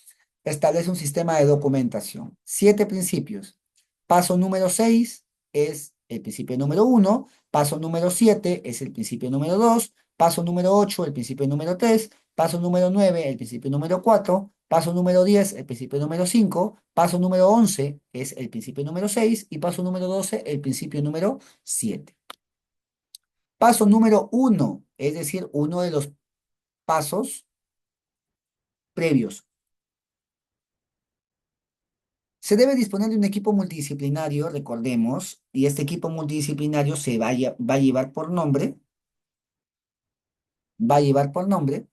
establece un sistema de documentación. Siete principios. Paso número 6 es el principio número uno. Paso número 7 es el principio número 2. Paso número 8 el principio número 3. Paso número 9 el principio número 4. Paso número 10 el principio número 5. Paso número 11 es el principio número 6. Y paso número 12 el principio número 7. Paso número uno, es decir, uno de los pasos previos. Se debe disponer de un equipo multidisciplinario, recordemos, y este equipo multidisciplinario va a llevar por nombre, va a llevar por nombre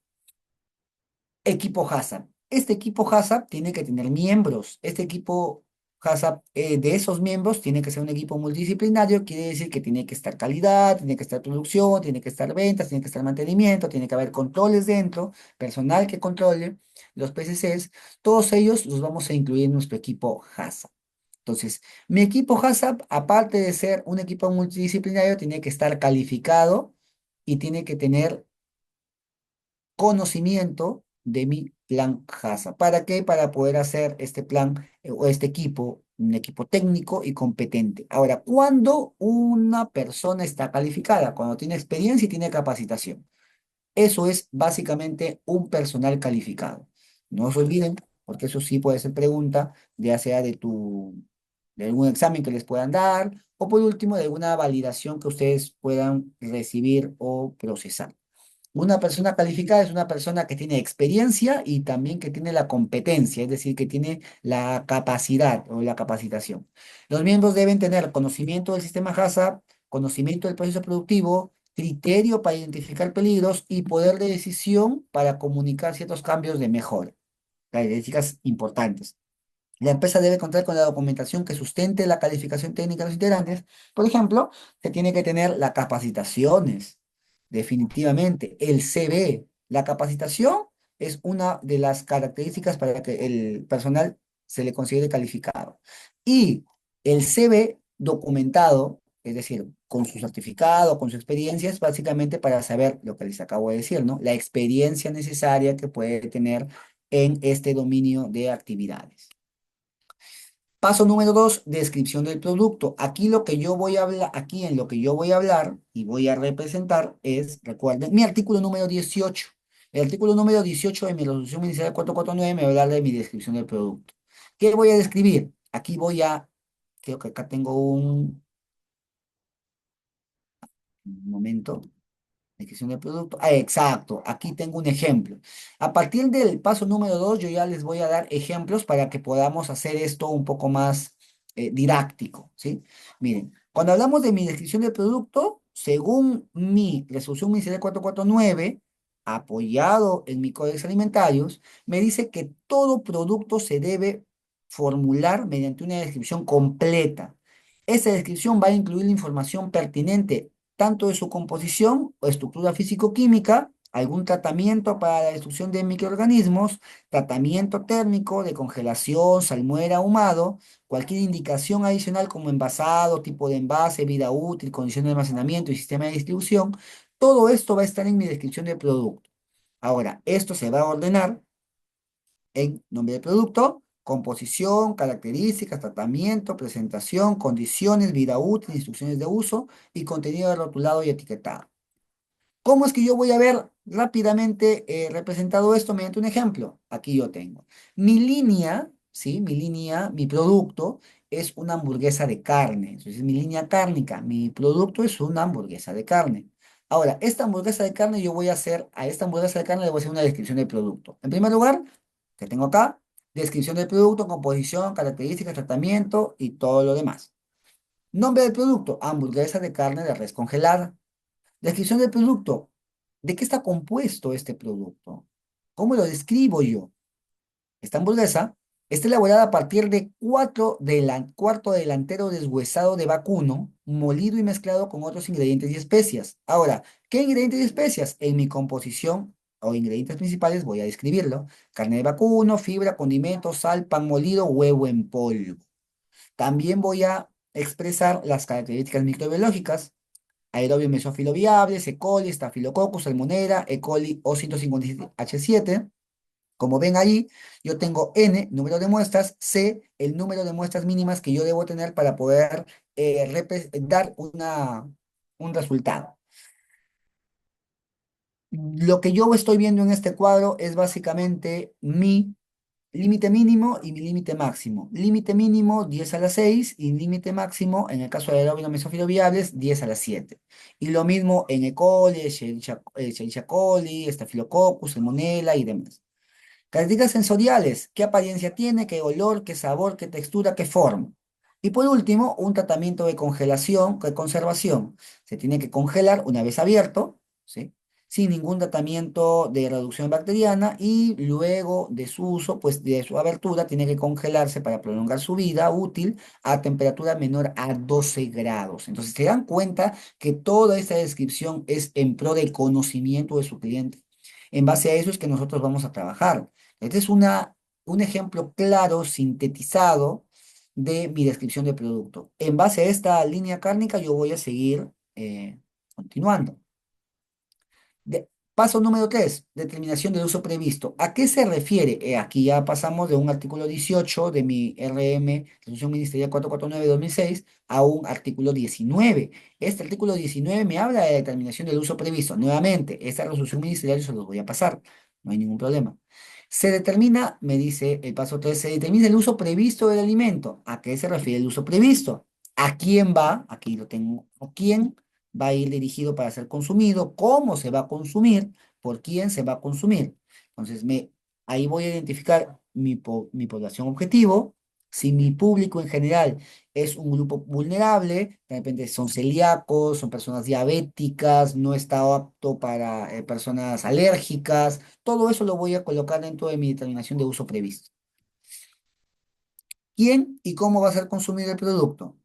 equipo HACCP. Este equipo HACCP tiene que tener miembros. Este equipo HACCP, de esos miembros, tiene que ser un equipo multidisciplinario, quiere decir que tiene que estar calidad, tiene que estar producción, tiene que estar ventas, tiene que estar mantenimiento, tiene que haber controles dentro, personal que controle los PCCs. Todos ellos los vamos a incluir en nuestro equipo HACCP. Entonces, mi equipo HACCP, aparte de ser un equipo multidisciplinario, tiene que estar calificado y tiene que tener conocimiento de mi plan HACCP. ¿Para qué? Para poder hacer este plan o este equipo, un equipo técnico y competente. Ahora, ¿cuándo una persona está calificada? Cuando tiene experiencia y tiene capacitación. Eso es básicamente un personal calificado. No se olviden, porque eso sí puede ser pregunta, ya sea de algún examen que les puedan dar, o por último, de alguna validación que ustedes puedan recibir o procesar. Una persona calificada es una persona que tiene experiencia y también que tiene la competencia, es decir, que tiene la capacidad o la capacitación. Los miembros deben tener conocimiento del sistema HACCP, conocimiento del proceso productivo, criterio para identificar peligros y poder de decisión para comunicar ciertos cambios de mejora. Características importantes. La empresa debe contar con la documentación que sustente la calificación técnica de los integrantes. Por ejemplo, se tiene que tener las capacitaciones, definitivamente. El CV, la capacitación es una de las características para que el personal se le considere calificado. Y el CV documentado, es decir, con su certificado, con su experiencia, es básicamente para saber lo que les acabo de decir, ¿no? La experiencia necesaria que puede tener en este dominio de actividades. Paso número 2, descripción del producto. Aquí lo que yo voy a hablar, aquí en lo que yo voy a hablar y voy a representar es, recuerden, mi artículo número 18. El artículo número 18 de mi resolución ministerial 449 me va a hablar de mi descripción del producto. ¿Qué voy a describir? Aquí voy a, creo que acá tengo un momento. Descripción del producto. Ah, exacto, aquí tengo un ejemplo. A partir del paso número 2, yo ya les voy a dar ejemplos para que podamos hacer esto un poco más didáctico, ¿sí? Miren, cuando hablamos de mi descripción del producto, según mi resolución ministerial 449, apoyado en mi Códex Alimentarios, me dice que todo producto se debe formular mediante una descripción completa. Esa descripción va a incluir la información pertinente tanto de su composición o estructura físico-química, algún tratamiento para la destrucción de microorganismos, tratamiento térmico de congelación, salmuera, ahumado, cualquier indicación adicional como envasado, tipo de envase, vida útil, condición de almacenamiento y sistema de distribución, todo esto va a estar en mi descripción del producto. Ahora, esto se va a ordenar en nombre del producto, composición, características, tratamiento, presentación, condiciones, vida útil, instrucciones de uso y contenido rotulado y etiquetado. ¿Cómo es que yo voy a ver rápidamente representado esto mediante un ejemplo? Aquí yo tengo. Mi línea, ¿sí? Mi línea, mi producto es una hamburguesa de carne. Entonces, mi línea cárnica, mi producto es una hamburguesa de carne. Ahora, esta hamburguesa de carne yo voy a hacer, a esta hamburguesa de carne le voy a hacer una descripción del producto. En primer lugar, que tengo acá, descripción del producto, composición, características, tratamiento y todo lo demás. Nombre del producto, hamburguesa de carne de res congelada. Descripción del producto. ¿De qué está compuesto este producto? ¿Cómo lo describo yo? Esta hamburguesa está elaborada a partir de cuarto delantero deshuesado de vacuno, molido y mezclado con otros ingredientes y especias. Ahora, ¿qué ingredientes y especias? En mi composición o ingredientes principales voy a describirlo. Carne de vacuno, fibra, condimentos, sal, pan molido, huevo en polvo. También voy a expresar las características microbiológicas. Aerobio mesófilo viable, E. coli, Staphylococcus, Salmonella, E. coli O157H7. Como ven ahí, yo tengo N, número de muestras, C, el número de muestras mínimas que yo debo tener para poder dar un resultado. Lo que yo estoy viendo en este cuadro es básicamente mi límite mínimo y mi límite máximo. Límite mínimo 10 a la 6 y límite máximo, en el caso de aeróbinos mesófilos viables, 10 a la 7. Y lo mismo en E. coli, Escherichia coli, Staphylococcus, Salmonella y demás. Características sensoriales, qué apariencia tiene, qué olor, qué sabor, qué textura, qué forma. Y por último, un tratamiento de congelación, de conservación. Se tiene que congelar una vez abierto, ¿sí? Sin ningún tratamiento de reducción bacteriana y luego de su uso, pues de su abertura, tiene que congelarse para prolongar su vida útil a temperatura menor a 12 grados. Entonces, se dan cuenta que toda esta descripción es en pro del conocimiento de su cliente. En base a eso es que nosotros vamos a trabajar. Este es un ejemplo claro, sintetizado de mi descripción de producto. En base a esta línea cárnica, yo voy a seguir continuando. Paso número 3, determinación del uso previsto. ¿A qué se refiere? Aquí ya pasamos de un artículo 18 de mi RM, Resolución Ministerial 449/2006, a un artículo 19. Este artículo 19 me habla de determinación del uso previsto. Nuevamente, esta resolución ministerial yo se los voy a pasar, no hay ningún problema. Se determina, me dice el paso 3, se determina el uso previsto del alimento. ¿A qué se refiere el uso previsto? ¿A quién va? Aquí lo tengo. ¿A quién? va a ir dirigido para ser consumido, cómo se va a consumir, por quién se va a consumir. Entonces, ahí voy a identificar mi población objetivo. Si mi público en general es un grupo vulnerable, de repente son celíacos, son personas diabéticas, no está apto para personas alérgicas, todo eso lo voy a colocar dentro de mi determinación de uso previsto. ¿Quién y cómo va a ser consumido el producto?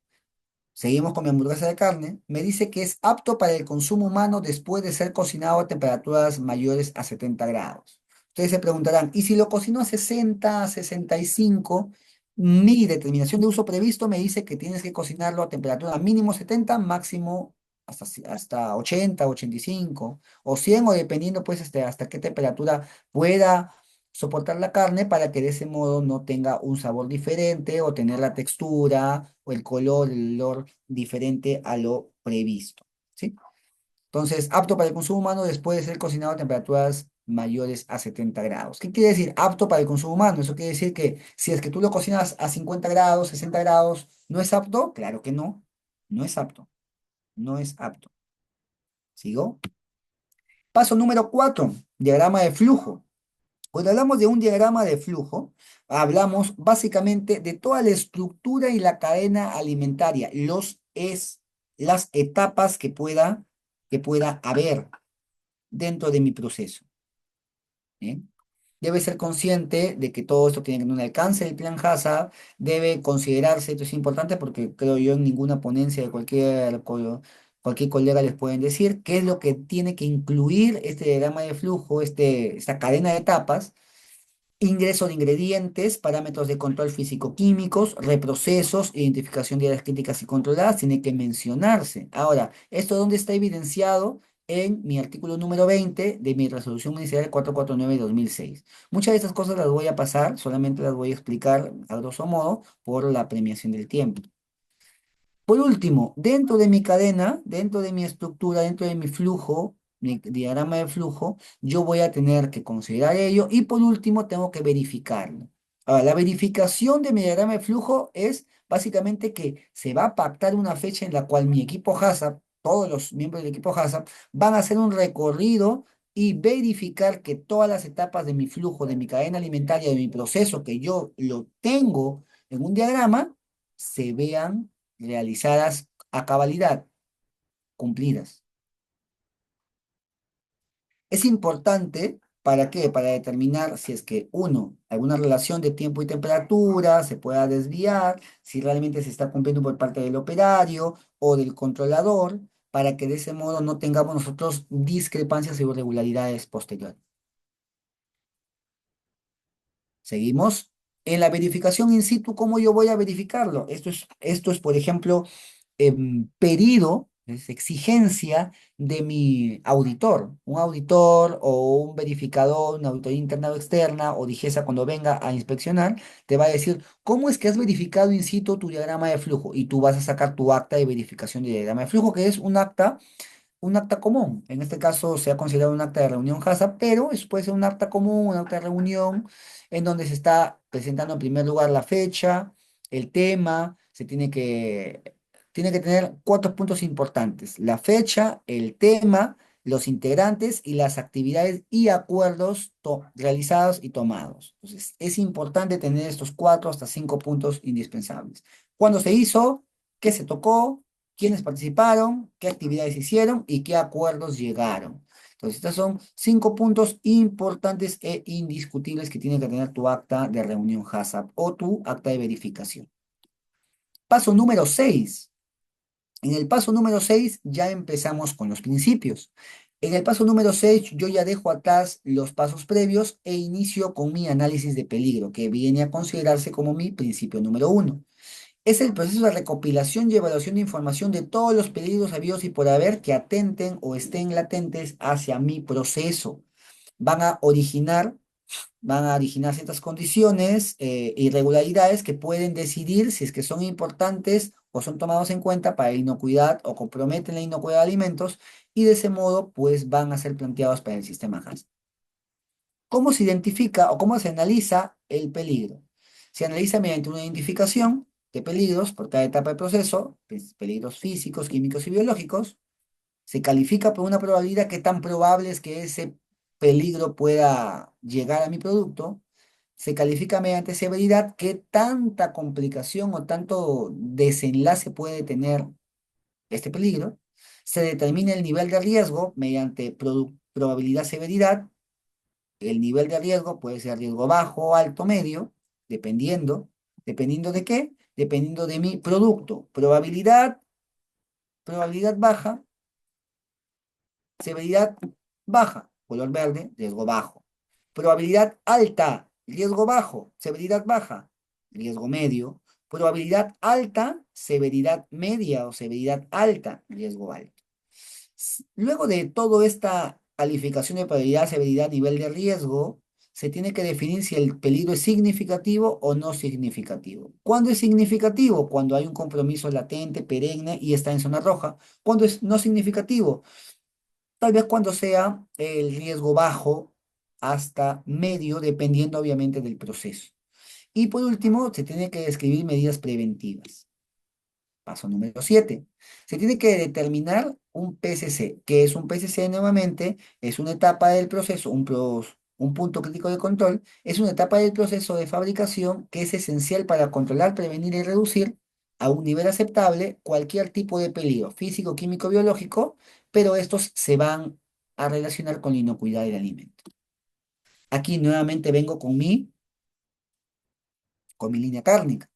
Seguimos con mi hamburguesa de carne. Me dice que es apto para el consumo humano después de ser cocinado a temperaturas mayores a 70 grados. Ustedes se preguntarán, ¿y si lo cocino a 60, a 65? Mi determinación de uso previsto me dice que tienes que cocinarlo a temperatura mínimo 70, máximo hasta 80, 85 o 100 o dependiendo pues hasta qué temperatura pueda soportar la carne para que de ese modo no tenga un sabor diferente o tener la textura o el color, el olor diferente a lo previsto, ¿sí? Entonces, apto para el consumo humano después de ser cocinado a temperaturas mayores a 70 grados. ¿Qué quiere decir apto para el consumo humano? Eso quiere decir que si es que tú lo cocinas a 50 grados, 60 grados, ¿no es apto? Claro que no, no es apto, no es apto. ¿Sigo? Paso número 4, diagrama de flujo. Cuando hablamos de un diagrama de flujo, hablamos básicamente de toda la estructura y la cadena alimentaria, las etapas que pueda haber dentro de mi proceso. ¿Bien? Debe ser consciente de que todo esto tiene un alcance del plan HACCP, debe considerarse, esto es importante porque creo yo en ninguna ponencia de cualquier colega les pueden decir qué es lo que tiene que incluir este diagrama de flujo, esta cadena de etapas. Ingreso de ingredientes, parámetros de control físico-químicos, reprocesos, identificación de áreas críticas y controladas, tiene que mencionarse. Ahora, ¿esto dónde está evidenciado? En mi artículo número 20 de mi resolución ministerial 449/2006. Muchas de estas cosas las voy a pasar, solamente las voy a explicar a grosso modo por la premiación del tiempo. Por último, dentro de mi cadena, dentro de mi estructura, dentro de mi flujo, mi diagrama de flujo, yo voy a tener que considerar ello y por último tengo que verificarlo. Ahora, la verificación de mi diagrama de flujo es básicamente que se va a pactar una fecha en la cual mi equipo HACCP, todos los miembros del equipo HACCP, van a hacer un recorrido y verificar que todas las etapas de mi flujo, de mi cadena alimentaria, de mi proceso, que yo lo tengo en un diagrama, se vean realizadas a cabalidad, cumplidas. Es importante, ¿para qué? Para determinar si es que, uno, alguna relación de tiempo y temperatura se pueda desviar, si realmente se está cumpliendo por parte del operario o del controlador, para que de ese modo no tengamos nosotros discrepancias y irregularidades posteriores. Seguimos. En la verificación in situ, ¿cómo yo voy a verificarlo? Esto es, por ejemplo, pedido, es exigencia de mi auditor. Un auditor o un verificador, una auditoría interna o externa, o DIGESA cuando venga a inspeccionar, te va a decir, ¿cómo es que has verificado in situ tu diagrama de flujo? Y tú vas a sacar tu acta de verificación de diagrama de flujo, que es un acta común. En este caso se ha considerado un acta de reunión HACCP, pero eso puede ser un acta común, un acta de reunión, en donde se está presentando en primer lugar la fecha, el tema, tiene que tener cuatro puntos importantes: la fecha, el tema, los integrantes y las actividades y acuerdos realizados y tomados. Entonces, es importante tener estos cuatro hasta cinco puntos indispensables. ¿Cuándo se hizo? ¿Qué se tocó? ¿Quiénes participaron? ¿Qué actividades hicieron? ¿Y qué acuerdos llegaron? Entonces, estos son cinco puntos importantes e indiscutibles que tiene que tener tu acta de reunión HACCP o tu acta de verificación. Paso número 6. En el paso número 6 ya empezamos con los principios. En el paso número 6 yo ya dejo atrás los pasos previos e inicio con mi análisis de peligro, que viene a considerarse como mi principio número 1. Es el proceso de recopilación y evaluación de información de todos los peligros habidos y por haber que atenten o estén latentes hacia mi proceso. Van a originar, van a originar ciertas condiciones, irregularidades que pueden decidir si es que son importantes o son tomados en cuenta para la inocuidad o comprometen la inocuidad de alimentos y de ese modo pues van a ser planteados para el sistema HACCP. ¿Cómo se identifica o cómo se analiza el peligro? Se analiza mediante una identificación de peligros por cada etapa del proceso, pues, peligros físicos, químicos y biológicos. Se califica por una probabilidad, qué tan probable es que ese peligro pueda llegar a mi producto. Se califica mediante severidad, qué tanta complicación o tanto desenlace puede tener este peligro. Se determina el nivel de riesgo mediante probabilidad severidad. El nivel de riesgo puede ser riesgo bajo, alto, medio, dependiendo. ¿Dependiendo de qué? Dependiendo de mi producto. Probabilidad baja, severidad baja, color verde, riesgo bajo. Probabilidad alta, riesgo bajo, severidad baja, riesgo medio. Probabilidad alta, severidad media o severidad alta, riesgo alto. Luego de toda esta calificación de probabilidad, severidad, nivel de riesgo, se tiene que definir si el peligro es significativo o no significativo. ¿Cuándo es significativo? Cuando hay un compromiso latente, perenne y está en zona roja. ¿Cuándo es no significativo? Tal vez cuando sea el riesgo bajo hasta medio, dependiendo obviamente del proceso. Y por último, se tiene que describir medidas preventivas. Paso número 7. Se tiene que determinar un PCC. ¿Qué es un PCC nuevamente? Es una etapa del proceso, un punto crítico de control. Es una etapa del proceso de fabricación que es esencial para controlar, prevenir y reducir a un nivel aceptable cualquier tipo de peligro físico, químico, biológico, pero estos se van a relacionar con la inocuidad del alimento. Aquí nuevamente vengo con mi línea cárnica.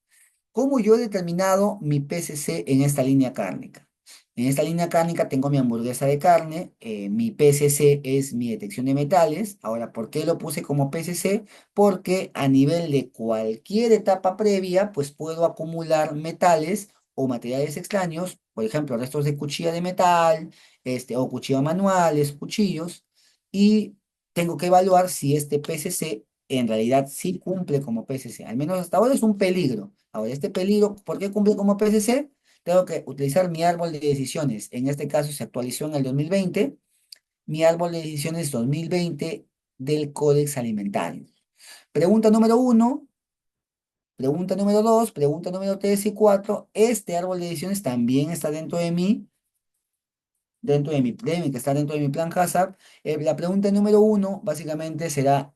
¿Cómo yo he determinado mi PCC en esta línea cárnica? En esta línea cárnica tengo mi hamburguesa de carne, mi PCC es mi detección de metales. Ahora, ¿por qué lo puse como PCC? Porque a nivel de cualquier etapa previa, pues puedo acumular metales o materiales extraños, por ejemplo, restos de cuchilla de metal, o cuchillos manuales, cuchillos, y tengo que evaluar si este PCC en realidad sí cumple como PCC. Al menos hasta ahora es un peligro. Ahora, este peligro, ¿por qué cumple como PCC? Tengo que utilizar mi árbol de decisiones. En este caso se actualizó en el 2020. Mi árbol de decisiones 2020 del Códex Alimentario. Pregunta número uno, pregunta número dos, pregunta número tres y cuatro. Este árbol de decisiones también está dentro de mi que está dentro de mi plan Hazard. La pregunta número uno básicamente será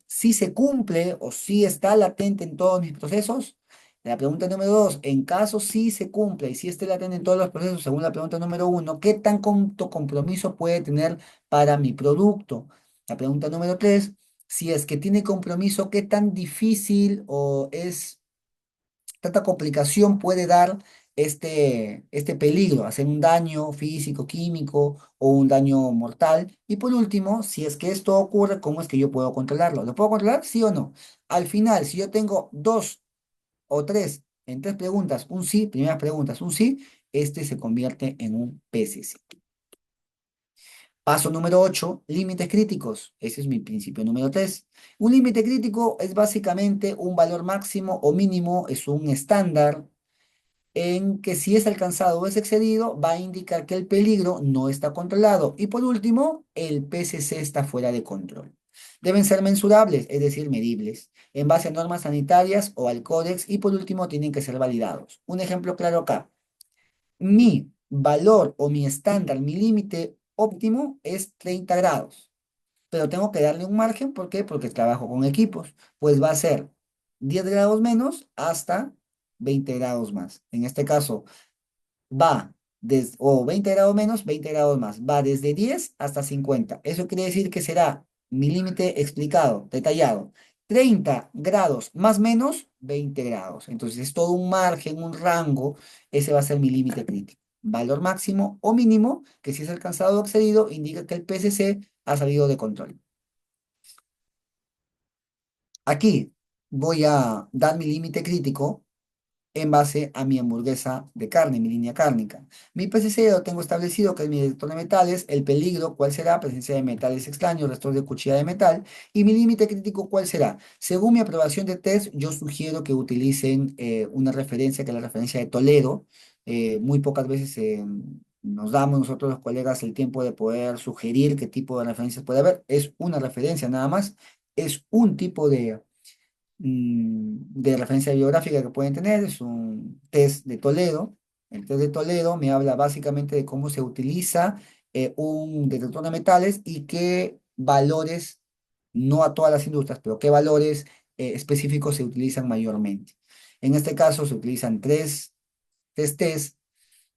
si se cumple o si está latente en todos mis procesos. La pregunta número dos, en caso si se cumple y si esté latente en todos los procesos, según la pregunta número uno, ¿qué tan compromiso puede tener para mi producto? La pregunta número tres, si es que tiene compromiso, ¿qué tan difícil o es tanta complicación puede dar este peligro, hacer un daño físico, químico o un daño mortal? Y por último, si es que esto ocurre, ¿cómo es que yo puedo controlarlo? ¿Lo puedo controlar? ¿Sí o no? Al final, si yo tengo dos o tres, en tres preguntas, un sí, primeras preguntas, un sí, este se convierte en un PCC. Paso número 8, límites críticos. Ese es mi principio número 3. Un límite crítico es básicamente un valor máximo o mínimo, es un estándar en que si es alcanzado o es excedido, va a indicar que el peligro no está controlado. Y por último, el PCC está fuera de control. Deben ser mensurables, es decir, medibles, en base a normas sanitarias o al códex. Y por último, tienen que ser validados. Un ejemplo claro acá. Mi valor o mi estándar, mi límite óptimo es 30 grados, pero tengo que darle un margen. ¿Por qué? Porque trabajo con equipos. Pues va a ser 10 grados menos hasta 20 grados más. En este caso, o 20 grados menos, 20 grados más. Va desde 10 hasta 50. Eso quiere decir que será mi límite explicado, detallado. 30 grados más menos 20 grados. Entonces es todo un margen, un rango. Ese va a ser mi límite crítico. Valor máximo o mínimo, que si es alcanzado o excedido, indica que el PCC ha salido de control. Aquí voy a dar mi límite crítico en base a mi hamburguesa de carne, mi línea cárnica. Mi PCC lo tengo establecido, que es mi detector de metales, el peligro, ¿cuál será? Presencia de metales extraños, restos de cuchilla de metal, y mi límite crítico, ¿cuál será? Según mi aprobación de test, yo sugiero que utilicen una referencia, que es la referencia de Toledo. Muy pocas veces nos damos nosotros los colegas el tiempo de poder sugerir qué tipo de referencias puede haber. Es una referencia nada más, es un tipo de referencia biográfica que pueden tener, es un test de Toledo. El test de Toledo me habla básicamente de cómo se utiliza un detector de metales y qué valores, no a todas las industrias, pero qué valores específicos se utilizan mayormente. En este caso se utilizan tres test,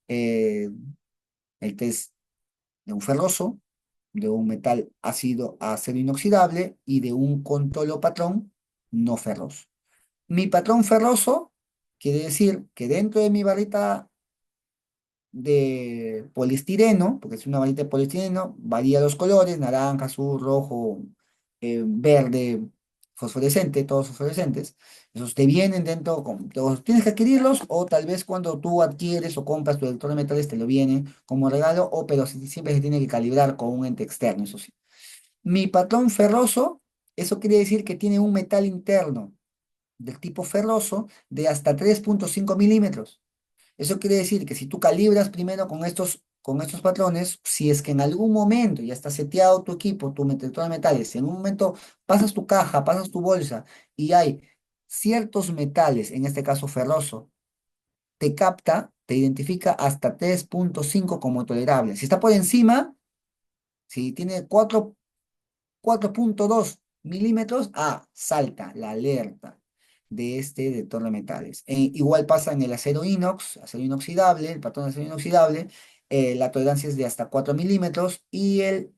eh, el test de un ferroso, de un metal ácido a acero inoxidable y de un contolo patrón no ferroso. Mi patrón ferroso quiere decir que dentro de mi barrita de poliestireno, porque es una varita de poliestireno, varía los colores, naranja, azul, rojo, verde, fosforescente, todos fosforescentes. Esos te vienen dentro, tienes que adquirirlos o tal vez cuando tú adquieres o compras tu detector de metales te lo viene como regalo, o pero siempre se tiene que calibrar con un ente externo, eso sí. Mi patrón ferroso, eso quiere decir que tiene un metal interno del tipo ferroso de hasta 3,5 milímetros. Eso quiere decir que si tú calibras primero con estos patrones, si es que en algún momento ya está seteado tu equipo, tu detector de metales, si en un momento pasas tu caja, pasas tu bolsa y hay ciertos metales, en este caso ferroso, te capta, te identifica hasta 3,5 como tolerable. Si está por encima, si tiene 4,2 milímetros, salta la alerta de este detector de metales. Igual pasa en el acero inox, acero inoxidable, el patrón de acero inoxidable, la tolerancia es de hasta 4 milímetros y el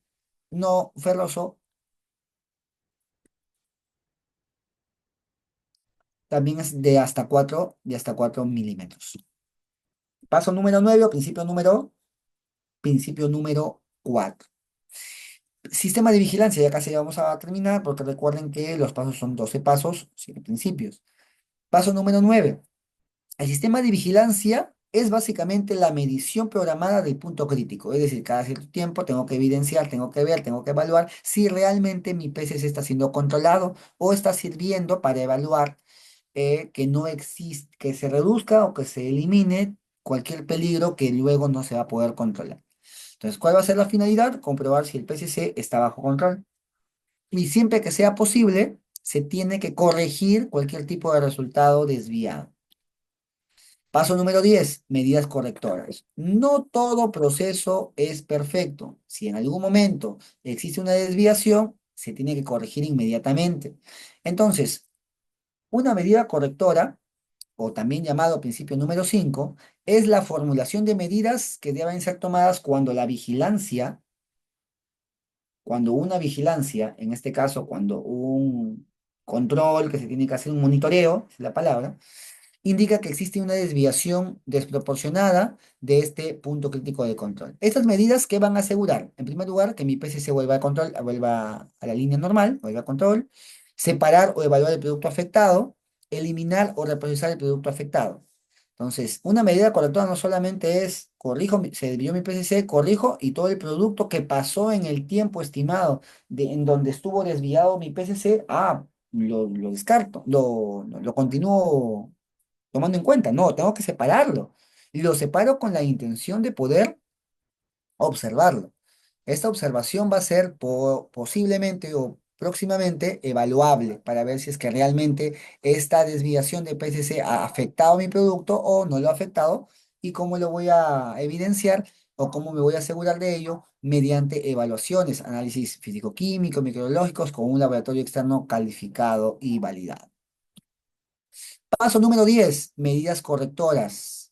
no ferroso también es de hasta cuatro milímetros. Paso número 9, o principio número 4. Sistema de vigilancia, ya casi vamos a terminar, porque recuerden que los pasos son 12 pasos, 7 principios. Paso número 9. El sistema de vigilancia es básicamente la medición programada del punto crítico, es decir, cada cierto tiempo tengo que evidenciar, tengo que ver, tengo que evaluar si realmente mi PCC está siendo controlado o está sirviendo para evaluar que no existe, que se reduzca o que se elimine cualquier peligro que luego no se va a poder controlar. Entonces, ¿cuál va a ser la finalidad? Comprobar si el PCC está bajo control. Y siempre que sea posible, se tiene que corregir cualquier tipo de resultado desviado. Paso número 10, medidas correctoras. No todo proceso es perfecto. Si en algún momento existe una desviación, se tiene que corregir inmediatamente. Entonces, una medida correctora, o también llamado principio número 5, es la formulación de medidas que deben ser tomadas cuando una vigilancia, en este caso, cuando un control que se tiene que hacer, un monitoreo, es la palabra, indica que existe una desviación desproporcionada de este punto crítico de control. Estas medidas, ¿qué van a asegurar? En primer lugar, que mi PCC vuelva a la línea normal, vuelva a control, separar o evaluar el producto afectado, eliminar o reprocesar el producto afectado. Entonces, una medida correctora no solamente es corrijo, se desvió mi PCC, corrijo y todo el producto que pasó en el tiempo estimado en donde estuvo desviado mi PCC, lo descarto, lo continúo tomando en cuenta. No, tengo que separarlo. Y lo separo con la intención de poder observarlo. Esta observación va a ser posiblemente o próximamente evaluable para ver si es que realmente esta desviación de PCC ha afectado mi producto o no lo ha afectado y cómo lo voy a evidenciar o cómo me voy a asegurar de ello mediante evaluaciones, análisis físico-químico, microbiológicos con un laboratorio externo calificado y validado. Paso número 10, medidas correctoras.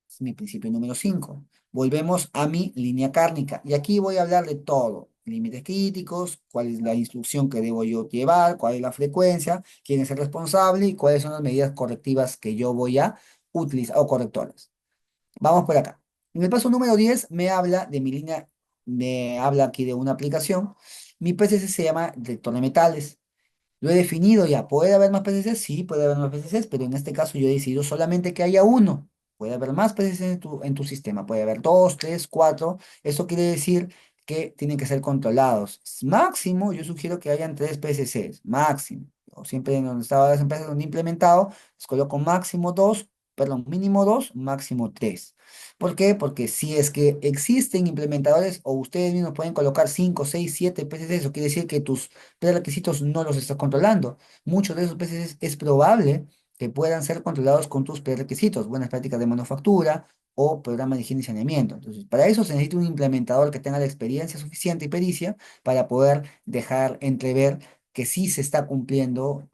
Es mi principio número 5. Volvemos a mi línea cárnica. Y aquí voy a hablar de todo. Límites críticos, cuál es la instrucción que debo yo llevar, cuál es la frecuencia, quién es el responsable y cuáles son las medidas correctivas que yo voy a utilizar o correctoras. Vamos por acá. En el paso número 10 me habla de mi línea, me habla aquí de una aplicación. Mi PCC se llama detector de metales. Lo he definido ya. ¿Puede haber más PCCs? Sí, puede haber más PCCs, pero en este caso yo he decidido solamente que haya uno. Puede haber más PCCs en tu sistema. Puede haber dos, tres, cuatro. Eso quiere decir que tienen que ser controlados. Máximo, yo sugiero que hayan tres PCCs. Máximo. O siempre en donde estaba las empresas donde he implementado, les coloco máximo dos, perdón, mínimo dos, máximo tres. ¿Por qué? Porque si es que existen implementadores o ustedes mismos pueden colocar 5, 6, 7 PCCs, eso quiere decir que tus requisitos no los estás controlando. Muchos de esos PCCs es probable que puedan ser controlados con tus prerequisitos, buenas prácticas de manufactura, o programa de higiene y saneamiento. Entonces, para eso se necesita un implementador que tenga la experiencia suficiente y pericia para poder dejar entrever que sí se está cumpliendo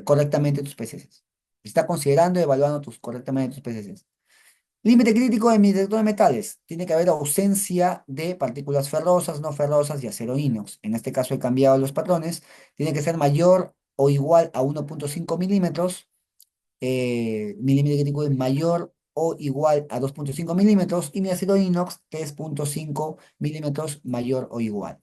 correctamente tus PCCs. Se está considerando y evaluando correctamente tus PCCs. Límite crítico de mi detector de metales. Tiene que haber ausencia de partículas ferrosas, no ferrosas y acero inox. En este caso he cambiado los patrones. Tiene que ser mayor o igual a 1,5 milímetros. Mi límite crítico es mayor o igual a 2,5 milímetros y mi acero inox 3,5 milímetros mayor o igual.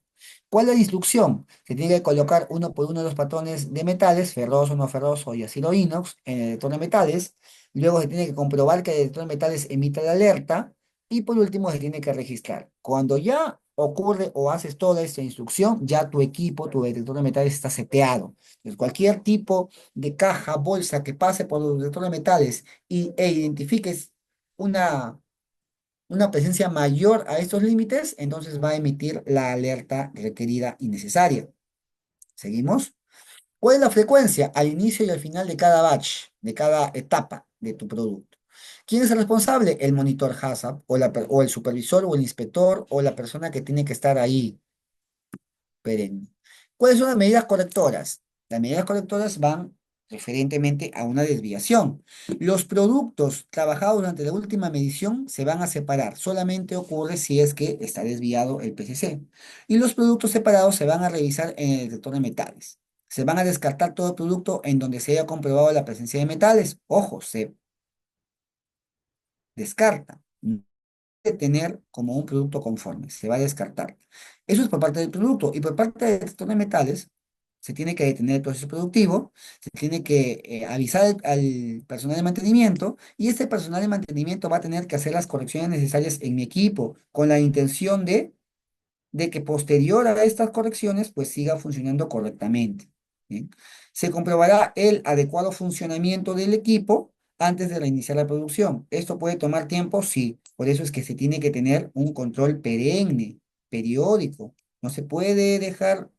¿Cuál es la instrucción? Se tiene que colocar uno por uno de los patrones de metales, ferroso, no ferroso y acero inox, en el detector de metales. Luego se tiene que comprobar que el detector de metales emite la alerta. Y por último se tiene que registrar. Cuando ya ocurre o haces toda esta instrucción, ya tu equipo, tu detector de metales está seteado. Entonces, cualquier tipo de caja, bolsa que pase por los detectores de metales e identifiques una, una presencia mayor a estos límites, entonces va a emitir la alerta requerida y necesaria. ¿Seguimos? ¿Cuál es la frecuencia al inicio y al final de cada batch, de cada etapa de tu producto? ¿Quién es el responsable? El monitor HACCP o el supervisor o el inspector o la persona que tiene que estar ahí perenne. ¿Cuáles son las medidas correctoras? Las medidas correctoras van referentemente a una desviación. Los productos trabajados durante la última medición se van a separar. Solamente ocurre si es que está desviado el PCC. Y los productos separados se van a revisar en el detector de metales. Se van a descartar todo producto en donde se haya comprobado la presencia de metales. Ojo, se descarta tener como un producto conforme, se va a descartar. Eso es por parte del producto y por parte del detector de metales se tiene que detener el proceso productivo, se tiene que avisar al personal de mantenimiento y este personal de mantenimiento va a tener que hacer las correcciones necesarias en mi equipo con la intención de que posterior a estas correcciones pues siga funcionando correctamente. ¿Bien? Se comprobará el adecuado funcionamiento del equipo antes de reiniciar la producción. ¿Esto puede tomar tiempo? Sí. Por eso es que se tiene que tener un control perenne, periódico. No se puede dejar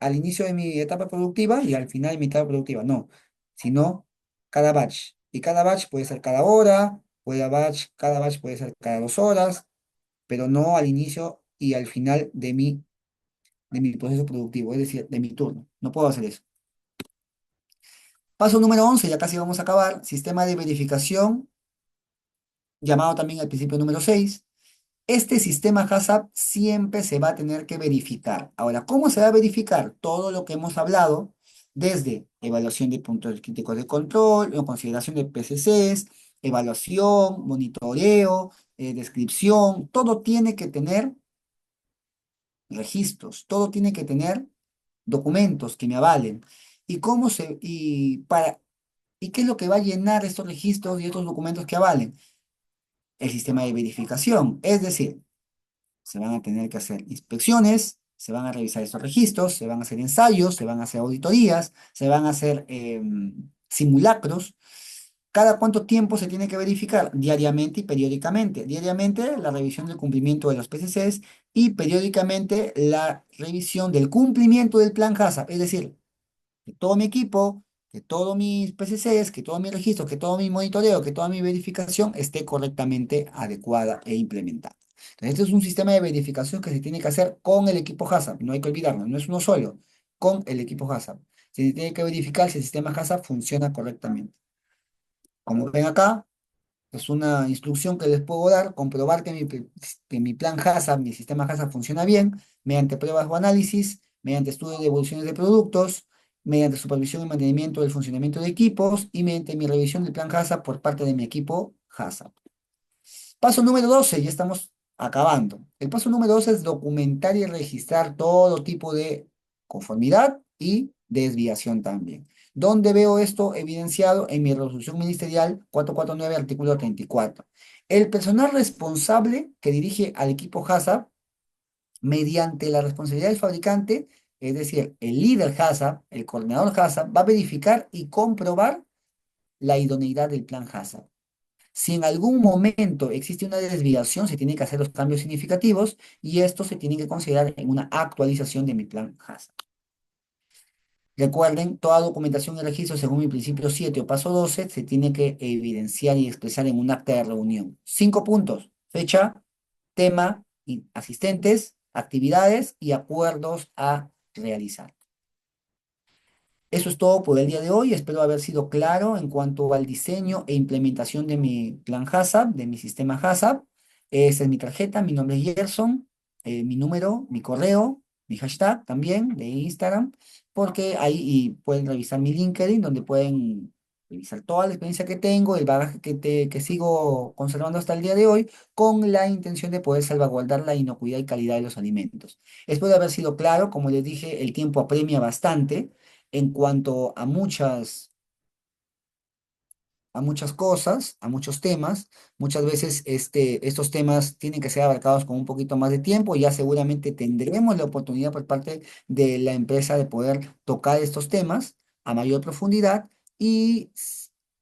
al inicio de mi etapa productiva y al final de mi etapa productiva. No, sino cada batch. Y cada batch puede ser cada hora, cada batch puede ser cada 2 horas, pero no al inicio y al final de mi proceso productivo, es decir, de mi turno. No puedo hacer eso. Paso número 11, ya casi vamos a acabar. Sistema de verificación, llamado también al principio número 6. Este sistema HACCP siempre se va a tener que verificar. Ahora, ¿cómo se va a verificar? Todo lo que hemos hablado, desde evaluación de puntos críticos de control, o consideración de PCCs, evaluación, monitoreo, descripción, todo tiene que tener registros, todo tiene que tener documentos que me avalen. ¿Y qué es lo que va a llenar estos registros y estos documentos que avalen? El sistema de verificación. Es decir, se van a tener que hacer inspecciones, se van a revisar estos registros, se van a hacer ensayos, se van a hacer auditorías, se van a hacer simulacros. ¿Cada cuánto tiempo se tiene que verificar? Diariamente y periódicamente. Diariamente la revisión del cumplimiento de los PCCs y periódicamente la revisión del cumplimiento del plan HACCP. Es decir, que todo mi equipo, que todos mis PCCs, que todos mis registros, que todo mi monitoreo, que toda mi verificación esté correctamente adecuada e implementada. Entonces, este es un sistema de verificación que se tiene que hacer con el equipo HACCP, no hay que olvidarlo, no es uno solo, con el equipo HACCP. Se tiene que verificar si el sistema HACCP funciona correctamente. Como ven acá, es una instrucción que les puedo dar, comprobar que mi plan HACCP, mi sistema HACCP funciona bien, mediante pruebas o análisis, mediante estudio de evoluciones de productos, mediante supervisión y mantenimiento del funcionamiento de equipos y mediante mi revisión del plan HACCP por parte de mi equipo HACCP. Paso número 12, ya estamos acabando. El paso número 12 es documentar y registrar todo tipo de conformidad y desviación también. ¿Dónde veo esto evidenciado? En mi resolución ministerial 449, artículo 34. El personal responsable que dirige al equipo HACCP, mediante la responsabilidad del fabricante, es decir, el líder HACCP, el coordinador HACCP, va a verificar y comprobar la idoneidad del plan HACCP. Si en algún momento existe una desviación, se tienen que hacer los cambios significativos y esto se tiene que considerar en una actualización de mi plan HACCP. Recuerden, toda documentación y registro según mi principio 7 o paso 12 se tiene que evidenciar y expresar en un acta de reunión. 5 puntos: fecha, tema, asistentes, actividades y acuerdos a realizar. Eso es todo por el día de hoy. Espero haber sido claro en cuanto al diseño e implementación de mi plan HACCP, de mi sistema HACCP. Esa es mi tarjeta, mi nombre es Gerson, mi número, mi correo, mi hashtag también de Instagram, porque ahí y pueden revisar mi LinkedIn, donde pueden revisar toda la experiencia que tengo, el bagaje que sigo conservando hasta el día de hoy, con la intención de poder salvaguardar la inocuidad y calidad de los alimentos. Espero haber sido claro. Como les dije, el tiempo apremia bastante en cuanto a muchas cosas, a muchos temas. Muchas veces estos temas tienen que ser abarcados con un poquito más de tiempo. Ya seguramente tendremos la oportunidad por parte de la empresa de poder tocar estos temas a mayor profundidad y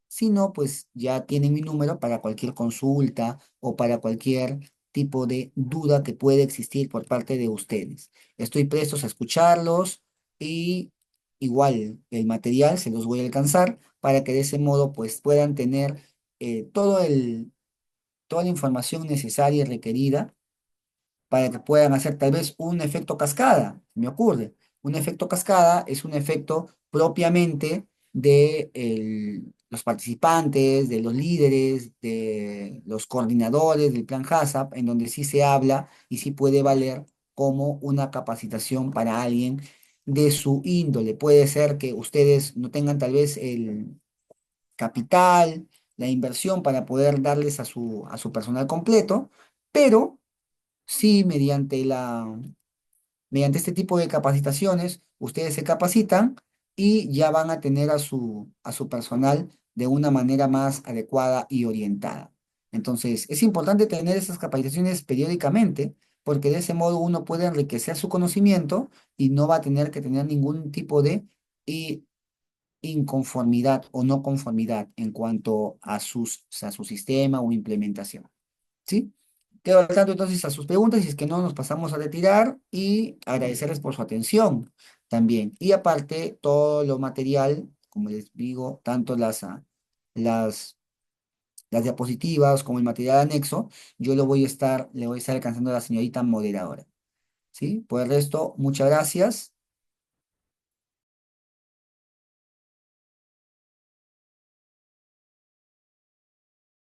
si no, pues ya tienen mi número para cualquier consulta o para cualquier tipo de duda que puede existir por parte de ustedes. Estoy prestos a escucharlos y igual el material se los voy a alcanzar para que de ese modo pues puedan tener toda la información necesaria y requerida para que puedan hacer tal vez un efecto cascada. Me ocurre. Un efecto cascada es un efecto propiamente de los participantes, de los líderes, de los coordinadores del plan HACCP, en donde sí se habla y sí puede valer como una capacitación para alguien de su índole. Puede ser que ustedes no tengan tal vez el capital, la inversión para poder darles a su personal completo, pero sí mediante este tipo de capacitaciones, ustedes se capacitan y ya van a tener a su personal de una manera más adecuada y orientada. Entonces, es importante tener esas capacitaciones periódicamente, porque de ese modo uno puede enriquecer su conocimiento y no va a tener que tener ningún tipo de inconformidad o no conformidad en cuanto a su sistema o implementación. ¿Sí? Quedo al tanto entonces a sus preguntas, y es que no nos pasamos a retirar, y agradecerles por su atención también. Y aparte, todo lo material, como les digo, tanto las, las diapositivas como el material anexo, yo le voy a estar alcanzando a la señorita moderadora. ¿Sí? Por el resto, muchas gracias